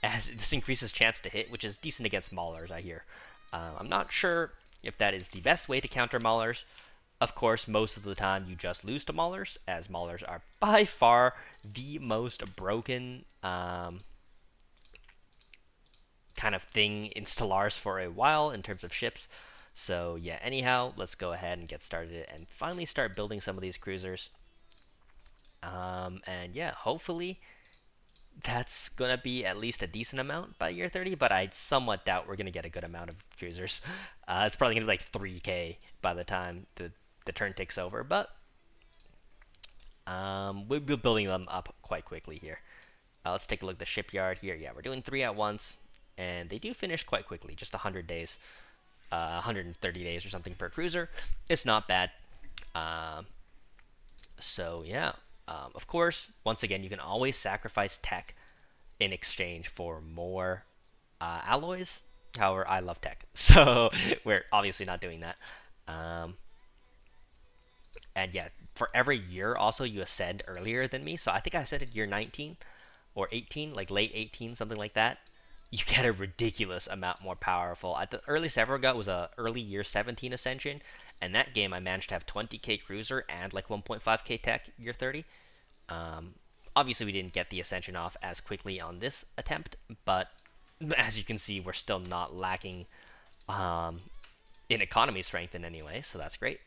as this increases chance to hit, which is decent against maulers, I hear. I'm not sure if that is the best way to counter maulers. Of course, most of the time you just lose to maulers, as maulers are by far the most broken kind of thing in Stellaris for a while in terms of ships. So yeah, anyhow, let's go ahead and get started and finally start building some of these cruisers. And yeah, hopefully that's going to be at least a decent amount by year 30, but I somewhat doubt we're going to get a good amount of cruisers. It's probably going to be like 3k by the time the turn takes over, but we'll be building them up quite quickly here. Let's take a look at the shipyard here. Yeah, we're doing 3 at once, and they do finish quite quickly, just 100 days, 130 days or something per cruiser. It's not bad. So yeah, of course, once again, you can always sacrifice tech in exchange for more alloys. However, I love tech, so we're obviously not doing that. And yeah, for every year, also you ascend earlier than me. So I think I said it year 19 or 18, like late 18, something like that. You get a ridiculous amount more powerful. At the earliest I ever got was a early year 17 ascension, and that game I managed to have 20k cruiser and like 1.5k tech year 30. Obviously, we didn't get the ascension off as quickly on this attempt, but as you can see, we're still not lacking in economy strength in any way, so that's great.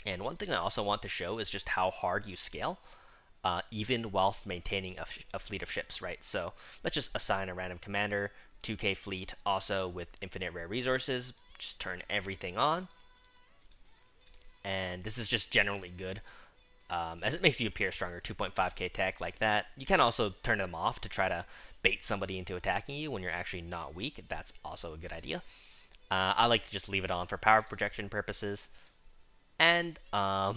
And one thing I also want to show is just how hard you scale, even whilst maintaining a fleet of ships, right? So let's just assign a random commander, 2k fleet, also with infinite rare resources. Just turn everything on. And this is just generally good, as it makes you appear stronger, 2.5k tech like that. You can also turn them off to try to bait somebody into attacking you when you're actually not weak. That's also a good idea. I like to just leave it on for power projection purposes. And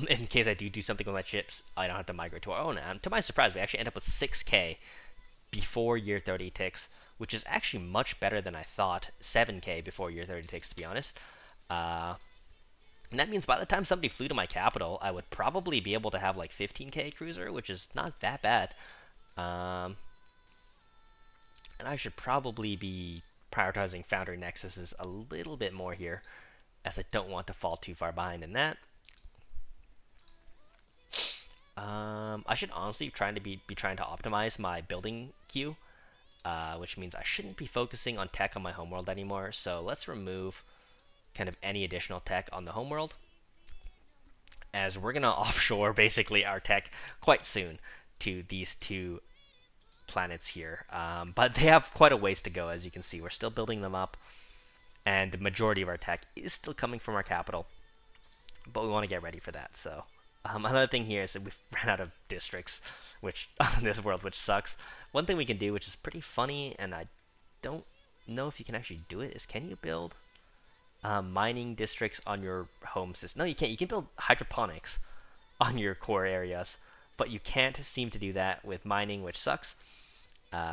in case I do something with my ships, I don't have to migrate to our own. And to my surprise, we actually end up with 6k before year 30 ticks, which is actually much better than I thought. 7k before year 30 ticks, to be honest. And that means by the time somebody flew to my capital, I would probably be able to have like 15k cruiser, which is not that bad. And I should probably be prioritizing Foundry Nexuses a little bit more here, as I don't want to fall too far behind in that. I should honestly be trying to optimize my building queue, which means I shouldn't be focusing on tech on my homeworld anymore. So let's remove kind of any additional tech on the homeworld, as we're gonna offshore basically our tech quite soon to these two planets here. But they have quite a ways to go, as you can see. We're still building them up, and the majority of our tech is still coming from our capital, but we want to get ready for that. So another thing here is that we've ran out of districts, which on this world, which sucks. One thing we can do, which is pretty funny, and I don't know if you can actually do it, is can you build mining districts on your home system? No, you can't. You can build hydroponics on your core areas, but you can't seem to do that with mining, which sucks.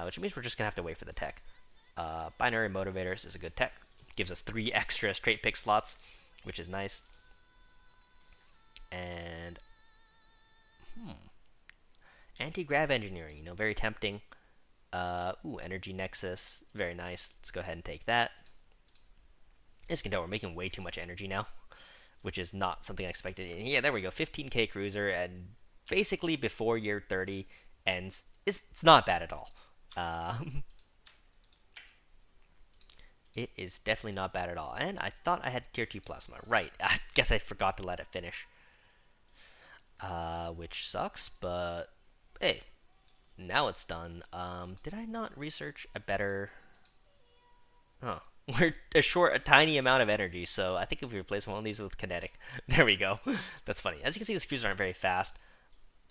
Which means we're just gonna have to wait for the tech. Binary motivators is a good tech. Gives us 3 extra straight pick slots, which is nice. And anti-grav engineering, very tempting. Energy nexus, very nice. Let's go ahead and take that. As you can tell, we're making way too much energy now, which is not something I expected. And yeah, there we go, 15k cruiser, and basically before year 30 ends, it's not bad at all. It is definitely not bad at all. And I thought I had tier 2 plasma. Right, I guess I forgot to let it finish. Which sucks, but hey, now it's done. Did I not research a better... Huh. We're short a tiny amount of energy, so I think if we replace one of these with kinetic, there we go. That's funny. As you can see, these cruisers aren't very fast,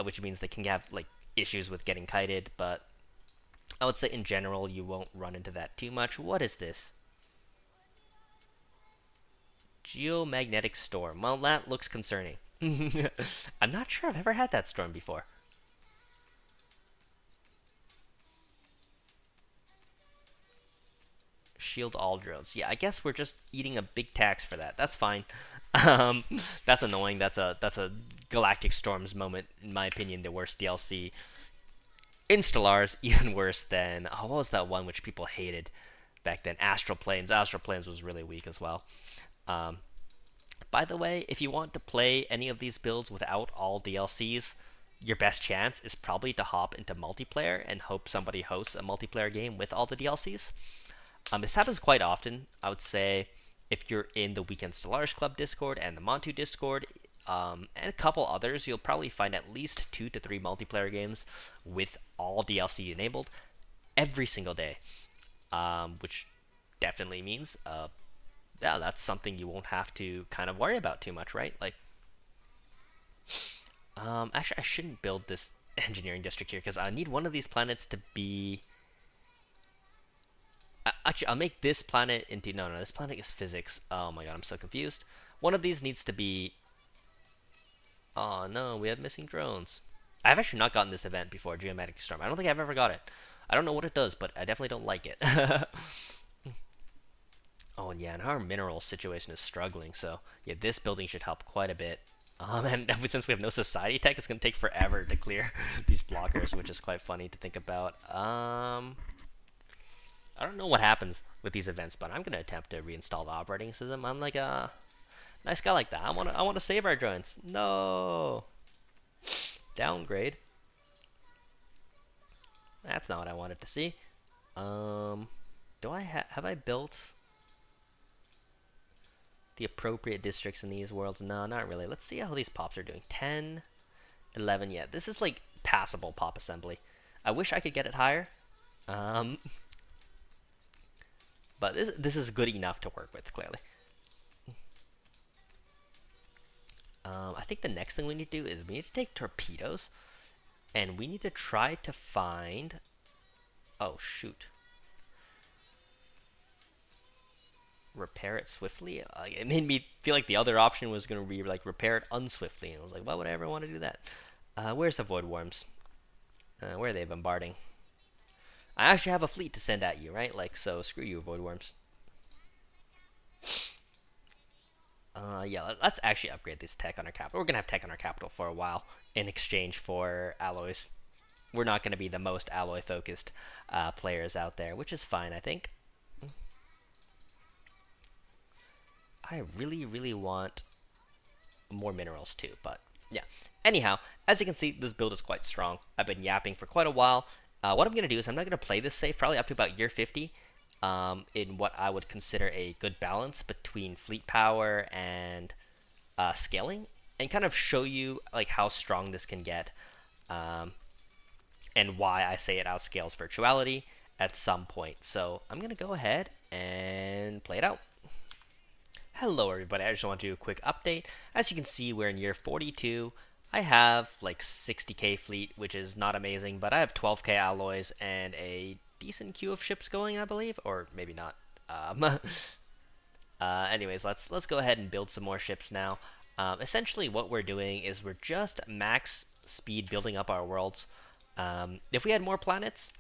which means they can have like issues with getting kited, but I would say in general you won't run into that too much. What is this? Geomagnetic storm. Well, that looks concerning. I'm not sure I've ever had that storm before. Shield all drones. Yeah, I guess we're just eating a big tax for that. That's fine. That's annoying. That's a Galactic Storms moment, in my opinion, the worst DLC in Stellaris, even worse than what was that one which people hated back then? Astral Planes. Astral Planes was really weak as well. Um, by the way, if you want to play any of these builds without all DLCs, your best chance is probably to hop into multiplayer and hope somebody hosts a multiplayer game with all the DLCs. This happens quite often. I would say if you're in the Weekend Stellaris Club Discord and the Montu Discord, and a couple others, you'll probably find at least 2 to 3 multiplayer games with all DLC enabled every single day, which definitely means yeah, that's something you won't have to kind of worry about too much, right? Like, actually, I shouldn't build this engineering district here because I need one of these planets to be. Actually, I'll make this planet into. No, this planet is physics. Oh my god, I'm so confused. One of these needs to be. Oh no, we have missing drones. I've actually not gotten this event before, Geometric Storm. I don't think I've ever got it. I don't know what it does, but I definitely don't like it. Oh, and yeah, and our mineral situation is struggling, so yeah, this building should help quite a bit. And since we have no society tech, it's going to take forever to clear these blockers, which is quite funny to think about. I don't know what happens with these events, but I'm going to attempt to reinstall the operating system. I'm like a nice guy like that. I want to save our drones. No! Downgrade. That's not what I wanted to see. Do I have I built the appropriate districts in these worlds? No, not really. Let's see how these pops are doing. 10, 11. Yeah, this is like passable pop assembly. I wish I could get it higher. But this is good enough to work with, clearly. I think the next thing we need to do is we need to take torpedoes, and we need to try to find. Oh shoot! Repair it swiftly. It made me feel like the other option was going to be like repair it unswiftly, and I was like, why would I ever want to do that? Where's the void worms? Where are they bombarding? I actually have a fleet to send at you, right? Like, so screw you, void worms. Yeah, let's actually upgrade this tech on our capital. We're going to have tech on our capital for a while in exchange for alloys. We're not going to be the most alloy-focused players out there, which is fine, I think. I really, really want more minerals too, but yeah. Anyhow, as you can see, this build is quite strong. I've been yapping for quite a while. What I'm going to do is I'm not going to play this safe, probably up to about year 50. In what I would consider a good balance between fleet power and scaling, and kind of show you like how strong this can get, and why I say it outscales virtuality at some point. So I'm gonna go ahead and play it out. Hello everybody, I just want to do a quick update. As you can see, we're in year 42. I have like 60k fleet, which is not amazing, but I have 12k alloys and a decent queue of ships going, I believe, or maybe not. Anyways, let's go ahead and build some more ships now. Essentially, what we're doing is we're just max speed building up our worlds. If we had more planets,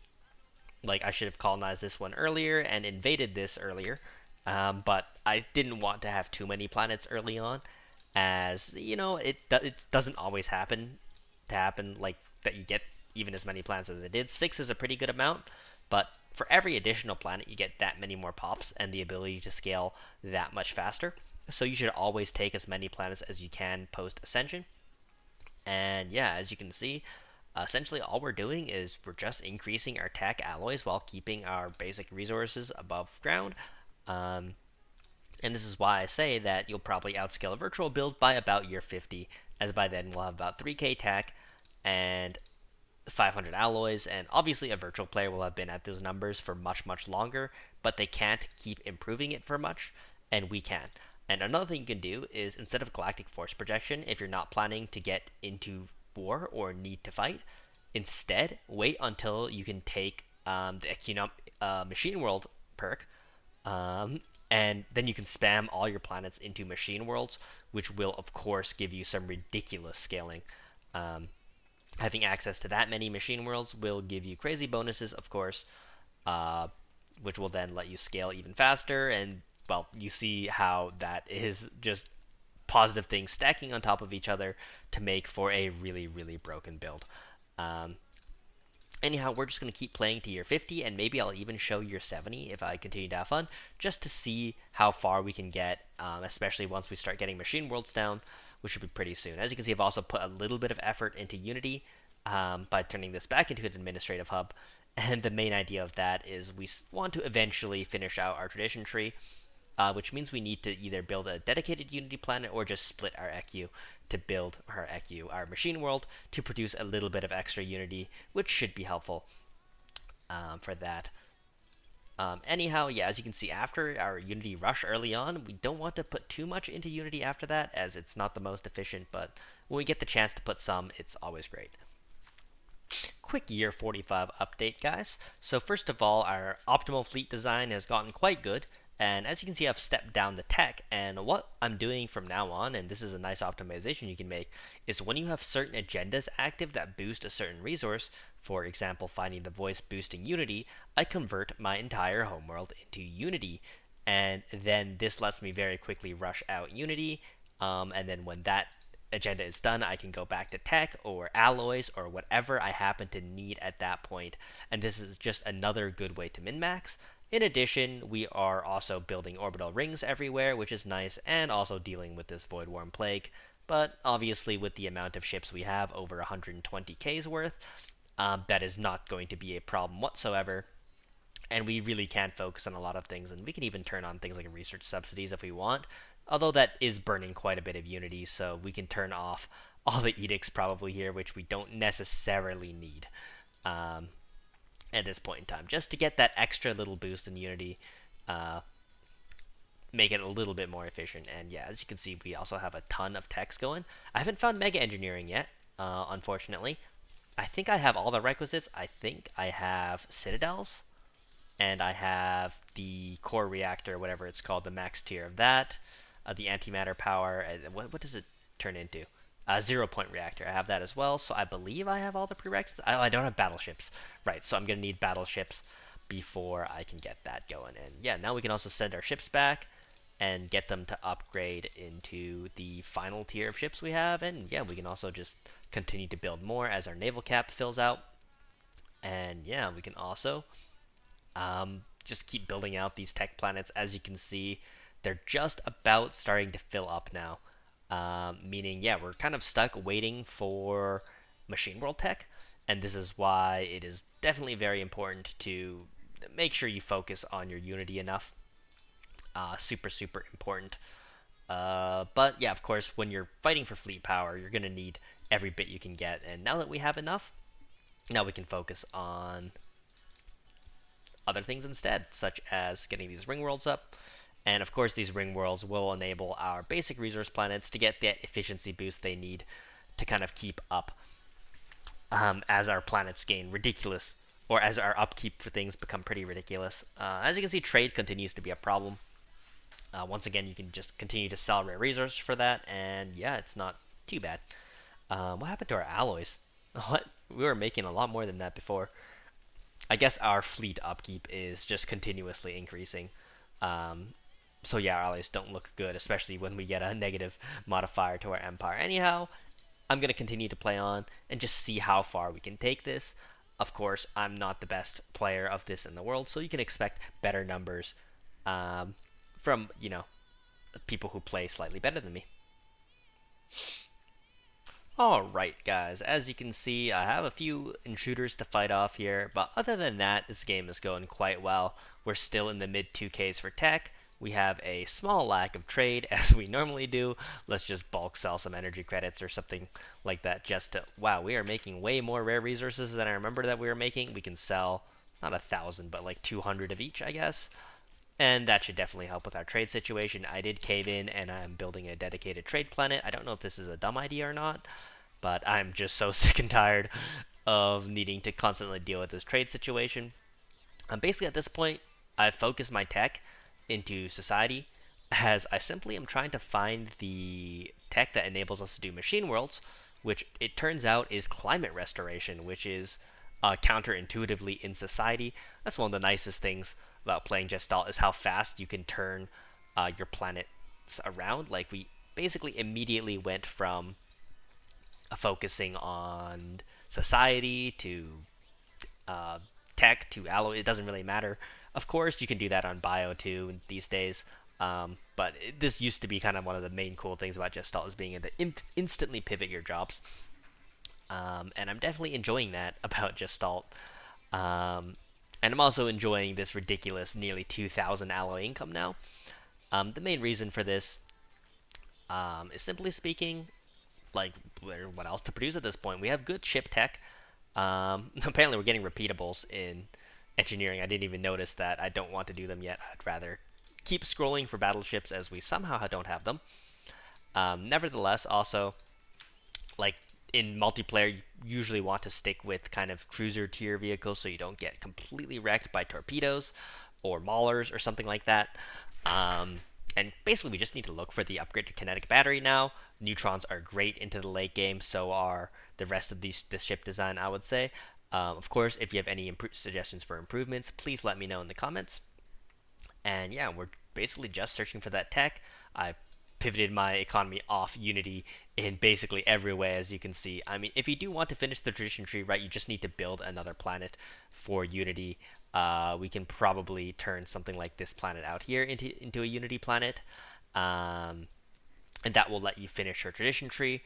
like I should have colonized this one earlier and invaded this earlier, but I didn't want to have too many planets early on, as you know, it doesn't always happen like that. You get even as many planets as it did. 6 is a pretty good amount. But for every additional planet, you get that many more pops and the ability to scale that much faster. So you should always take as many planets as you can post-ascension. And yeah, as you can see, essentially all we're doing is we're just increasing our tech alloys while keeping our basic resources above ground. And this is why I say that you'll probably outscale a virtual build by about year 50, as by then we'll have about 3k tech and 500 alloys, and obviously a virtual player will have been at those numbers for much, much longer, but they can't keep improving it for much, and we can. And another thing you can do is, instead of galactic force projection, if you're not planning to get into war or need to fight, instead wait until you can take the machine world perk, and then you can spam all your planets into machine worlds, which will of course give you some ridiculous scaling. Having access to that many machine worlds will give you crazy bonuses, of course, which will then let you scale even faster. And, well, you see how that is just positive things stacking on top of each other to make for a really, really broken build. Um, Anyhow, we're just going to keep playing to year 50, and maybe I'll even show year 70 if I continue to have fun, just to see how far we can get, especially once we start getting machine worlds down, which should be pretty soon. As you can see, I've also put a little bit of effort into Unity by turning this back into an administrative hub, and the main idea of that is we want to eventually finish out our tradition tree, which means we need to either build a dedicated Unity planet or just split our EQ to build our machine world, to produce a little bit of extra Unity, which should be helpful for that. Anyhow, yeah, as you can see, after our Unity rush early on, we don't want to put too much into Unity after that, as it's not the most efficient, but when we get the chance to put some, it's always great. Quick year 45 update, guys. So first of all, our optimal fleet design has gotten quite good, and as you can see, I've stepped down the tech, and what I'm doing from now on, and this is a nice optimization you can make, is when you have certain agendas active that boost a certain resource, for example, finding the voice boosting Unity, I convert my entire homeworld into Unity, and then this lets me very quickly rush out Unity, and then when that agenda is done, I can go back to tech or alloys or whatever I happen to need at that point, and this is just another good way to min-max. In addition, we are also building orbital rings everywhere, which is nice, and also dealing with this Void Worm Plague. But obviously, with the amount of ships we have, over 120k's worth, that is not going to be a problem whatsoever. And we really can focus on a lot of things, and we can even turn on things like research subsidies if we want. Although that is burning quite a bit of Unity, so we can turn off all the edicts probably here, which we don't necessarily need. At this point in time, just to get that extra little boost in Unity, make it a little bit more efficient. And yeah, as you can see, we also have a ton of techs going. I haven't found mega engineering yet, unfortunately. I think I have all the requisites. I think I have citadels, and I have the core reactor, whatever it's called, the max tier of that, the antimatter power. What does it turn into? 0-point reactor. I have that as well, so I believe I have all the prerequisites. I don't have battleships. Right, so I'm going to need battleships before I can get that going. And yeah, now we can also send our ships back and get them to upgrade into the final tier of ships we have. And yeah, we can also just continue to build more as our naval cap fills out. And yeah, we can also just keep building out these tech planets. As you can see, they're just about starting to fill up now. Meaning, yeah, we're kind of stuck waiting for machine world tech, and this is why it is definitely very important to make sure you focus on your Unity enough. Super, super important. But yeah, of course, when you're fighting for fleet power, you're going to need every bit you can get, and now that we have enough, now we can focus on other things instead, such as getting these ring worlds up. And of course, these ring worlds will enable our basic resource planets to get that efficiency boost they need to kind of keep up as our planets gain ridiculous, or as our upkeep for things become pretty ridiculous. As you can see, trade continues to be a problem. Once again, you can just continue to sell rare resources for that, and yeah, it's not too bad. What happened to our alloys? What? We were making a lot more than that before. I guess our fleet upkeep is just continuously increasing. So yeah, our allies don't look good, especially when we get a negative modifier to our empire. Anyhow, I'm going to continue to play on and just see how far we can take this. Of course, I'm not the best player of this in the world, so you can expect better numbers from, people who play slightly better than me. Alright guys, as you can see, I have a few intruders to fight off here, but other than that, this game is going quite well. We're still in the mid 2Ks for tech. We have a small lack of trade, as we normally do. Let's just bulk sell some energy credits or something like that just to... Wow, we are making way more rare resources than I remember that we were making. We can sell, not 1,000, but like 200 of each, I guess. And that should definitely help with our trade situation. I did cave in, and I'm building a dedicated trade planet. I don't know if this is a dumb idea or not, but I'm just so sick and tired of needing to constantly deal with this trade situation. Basically, at this point, I've focused my tech into society, as I simply am trying to find the tech that enables us to do machine worlds, which it turns out is climate restoration, which is counterintuitively in society. That's one of the nicest things about playing Gestalt, is how fast you can turn your planets around. Like, we basically immediately went from focusing on society to uh, tech to alloy. It doesn't really matter. Of course, you can do that on bio too these days. But this used to be kind of one of the main cool things about Gestalt is being able to instantly pivot your jobs. And I'm definitely enjoying that about Gestalt. Um, and I'm also enjoying this ridiculous nearly 2,000 alloy income now. The main reason for this is simply speaking, like, what else to produce at this point? We have good ship tech. Apparently, we're getting repeatables in engineering. I didn't even notice that. I don't want to do them yet. I'd rather keep scrolling for battleships as we somehow don't have them. Nevertheless, also, like in multiplayer, you usually want to stick with kind of cruiser tier vehicles so you don't get completely wrecked by torpedoes or maulers or something like that. And basically, we just need to look for the upgraded kinetic battery now. Neutrons are great into the late game, so are the rest of this ship design, I would say. Of course, if you have any suggestions for improvements, please let me know in the comments. And yeah, we're basically just searching for that tech. I pivoted my economy off Unity in basically every way, as you can see. I mean, if you do want to finish the tradition tree, right, you just need to build another planet for Unity. We can probably turn something like this planet out here into a Unity planet. And that will let you finish your tradition tree.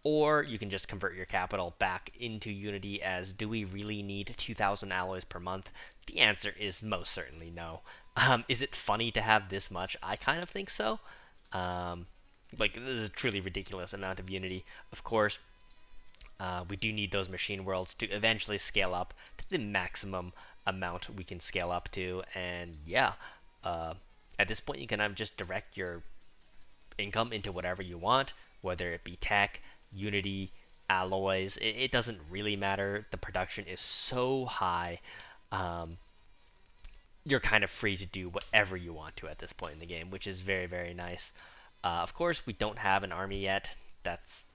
Or you can just convert your capital back into Unity. As do we really need 2,000 alloys per month? The answer is most certainly no. Is it funny to have this much? I kind of think so. Like, this is a truly ridiculous amount of Unity. Of course, we do need those machine worlds to eventually scale up to the maximum amount we can scale up to. And yeah, at this point, you can just direct your income into whatever you want, whether it be tech, Unity, alloys. It doesn't really matter. The production is so high. You're kind of free to do whatever you want to at this point in the game, which is very, very nice. Of course, we don't have an army yet. That's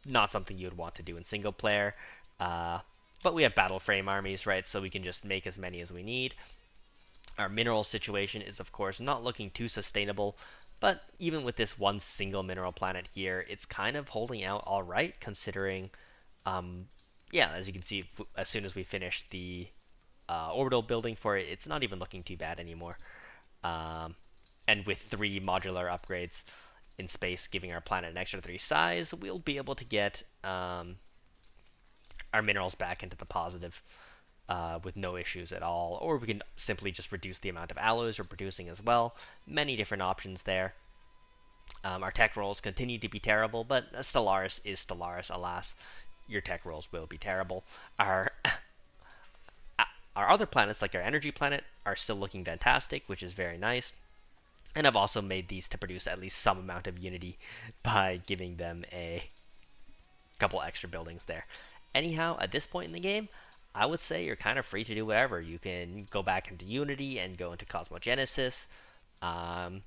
not something you would want to do in single player. But we have battle frame armies, right? So we can just make as many as we need. Our mineral situation is, of course, not looking too sustainable. But even with this one single mineral planet here, it's kind of holding out all right, considering, yeah, as you can see, as soon as we finish the orbital building for it, it's not even looking too bad anymore. And with 3 modular upgrades in space, giving our planet an extra 3 size, we'll be able to get our minerals back into the positive with no issues at all. Or we can simply just reduce the amount of alloys we're producing as well. Many different options there. Our tech rolls continue to be terrible, but Stellaris is Stellaris, alas. Your tech rolls will be terrible. Our other planets, like our energy planet, are still looking fantastic, which is very nice. And I've also made these to produce at least some amount of Unity by giving them a couple extra buildings there. Anyhow, at this point in the game, I would say you're kind of free to do whatever. You can go back into Unity and go into Cosmogenesis. Like,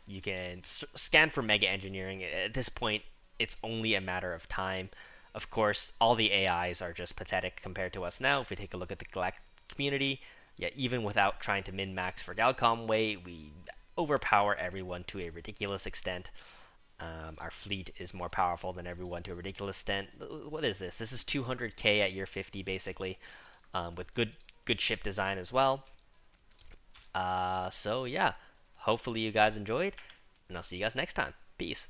you can scan for mega engineering. At this point, it's only a matter of time. Of course, all the AIs are just pathetic compared to us now. If we take a look at the Galactic community, yeah, even without trying to min-max for Galcom way, we overpower everyone to a ridiculous extent. Our fleet is more powerful than everyone to a ridiculous extent. What is this? This is 200k at year 50, basically, with good ship design as well. So yeah, hopefully you guys enjoyed, and I'll see you guys next time. Peace.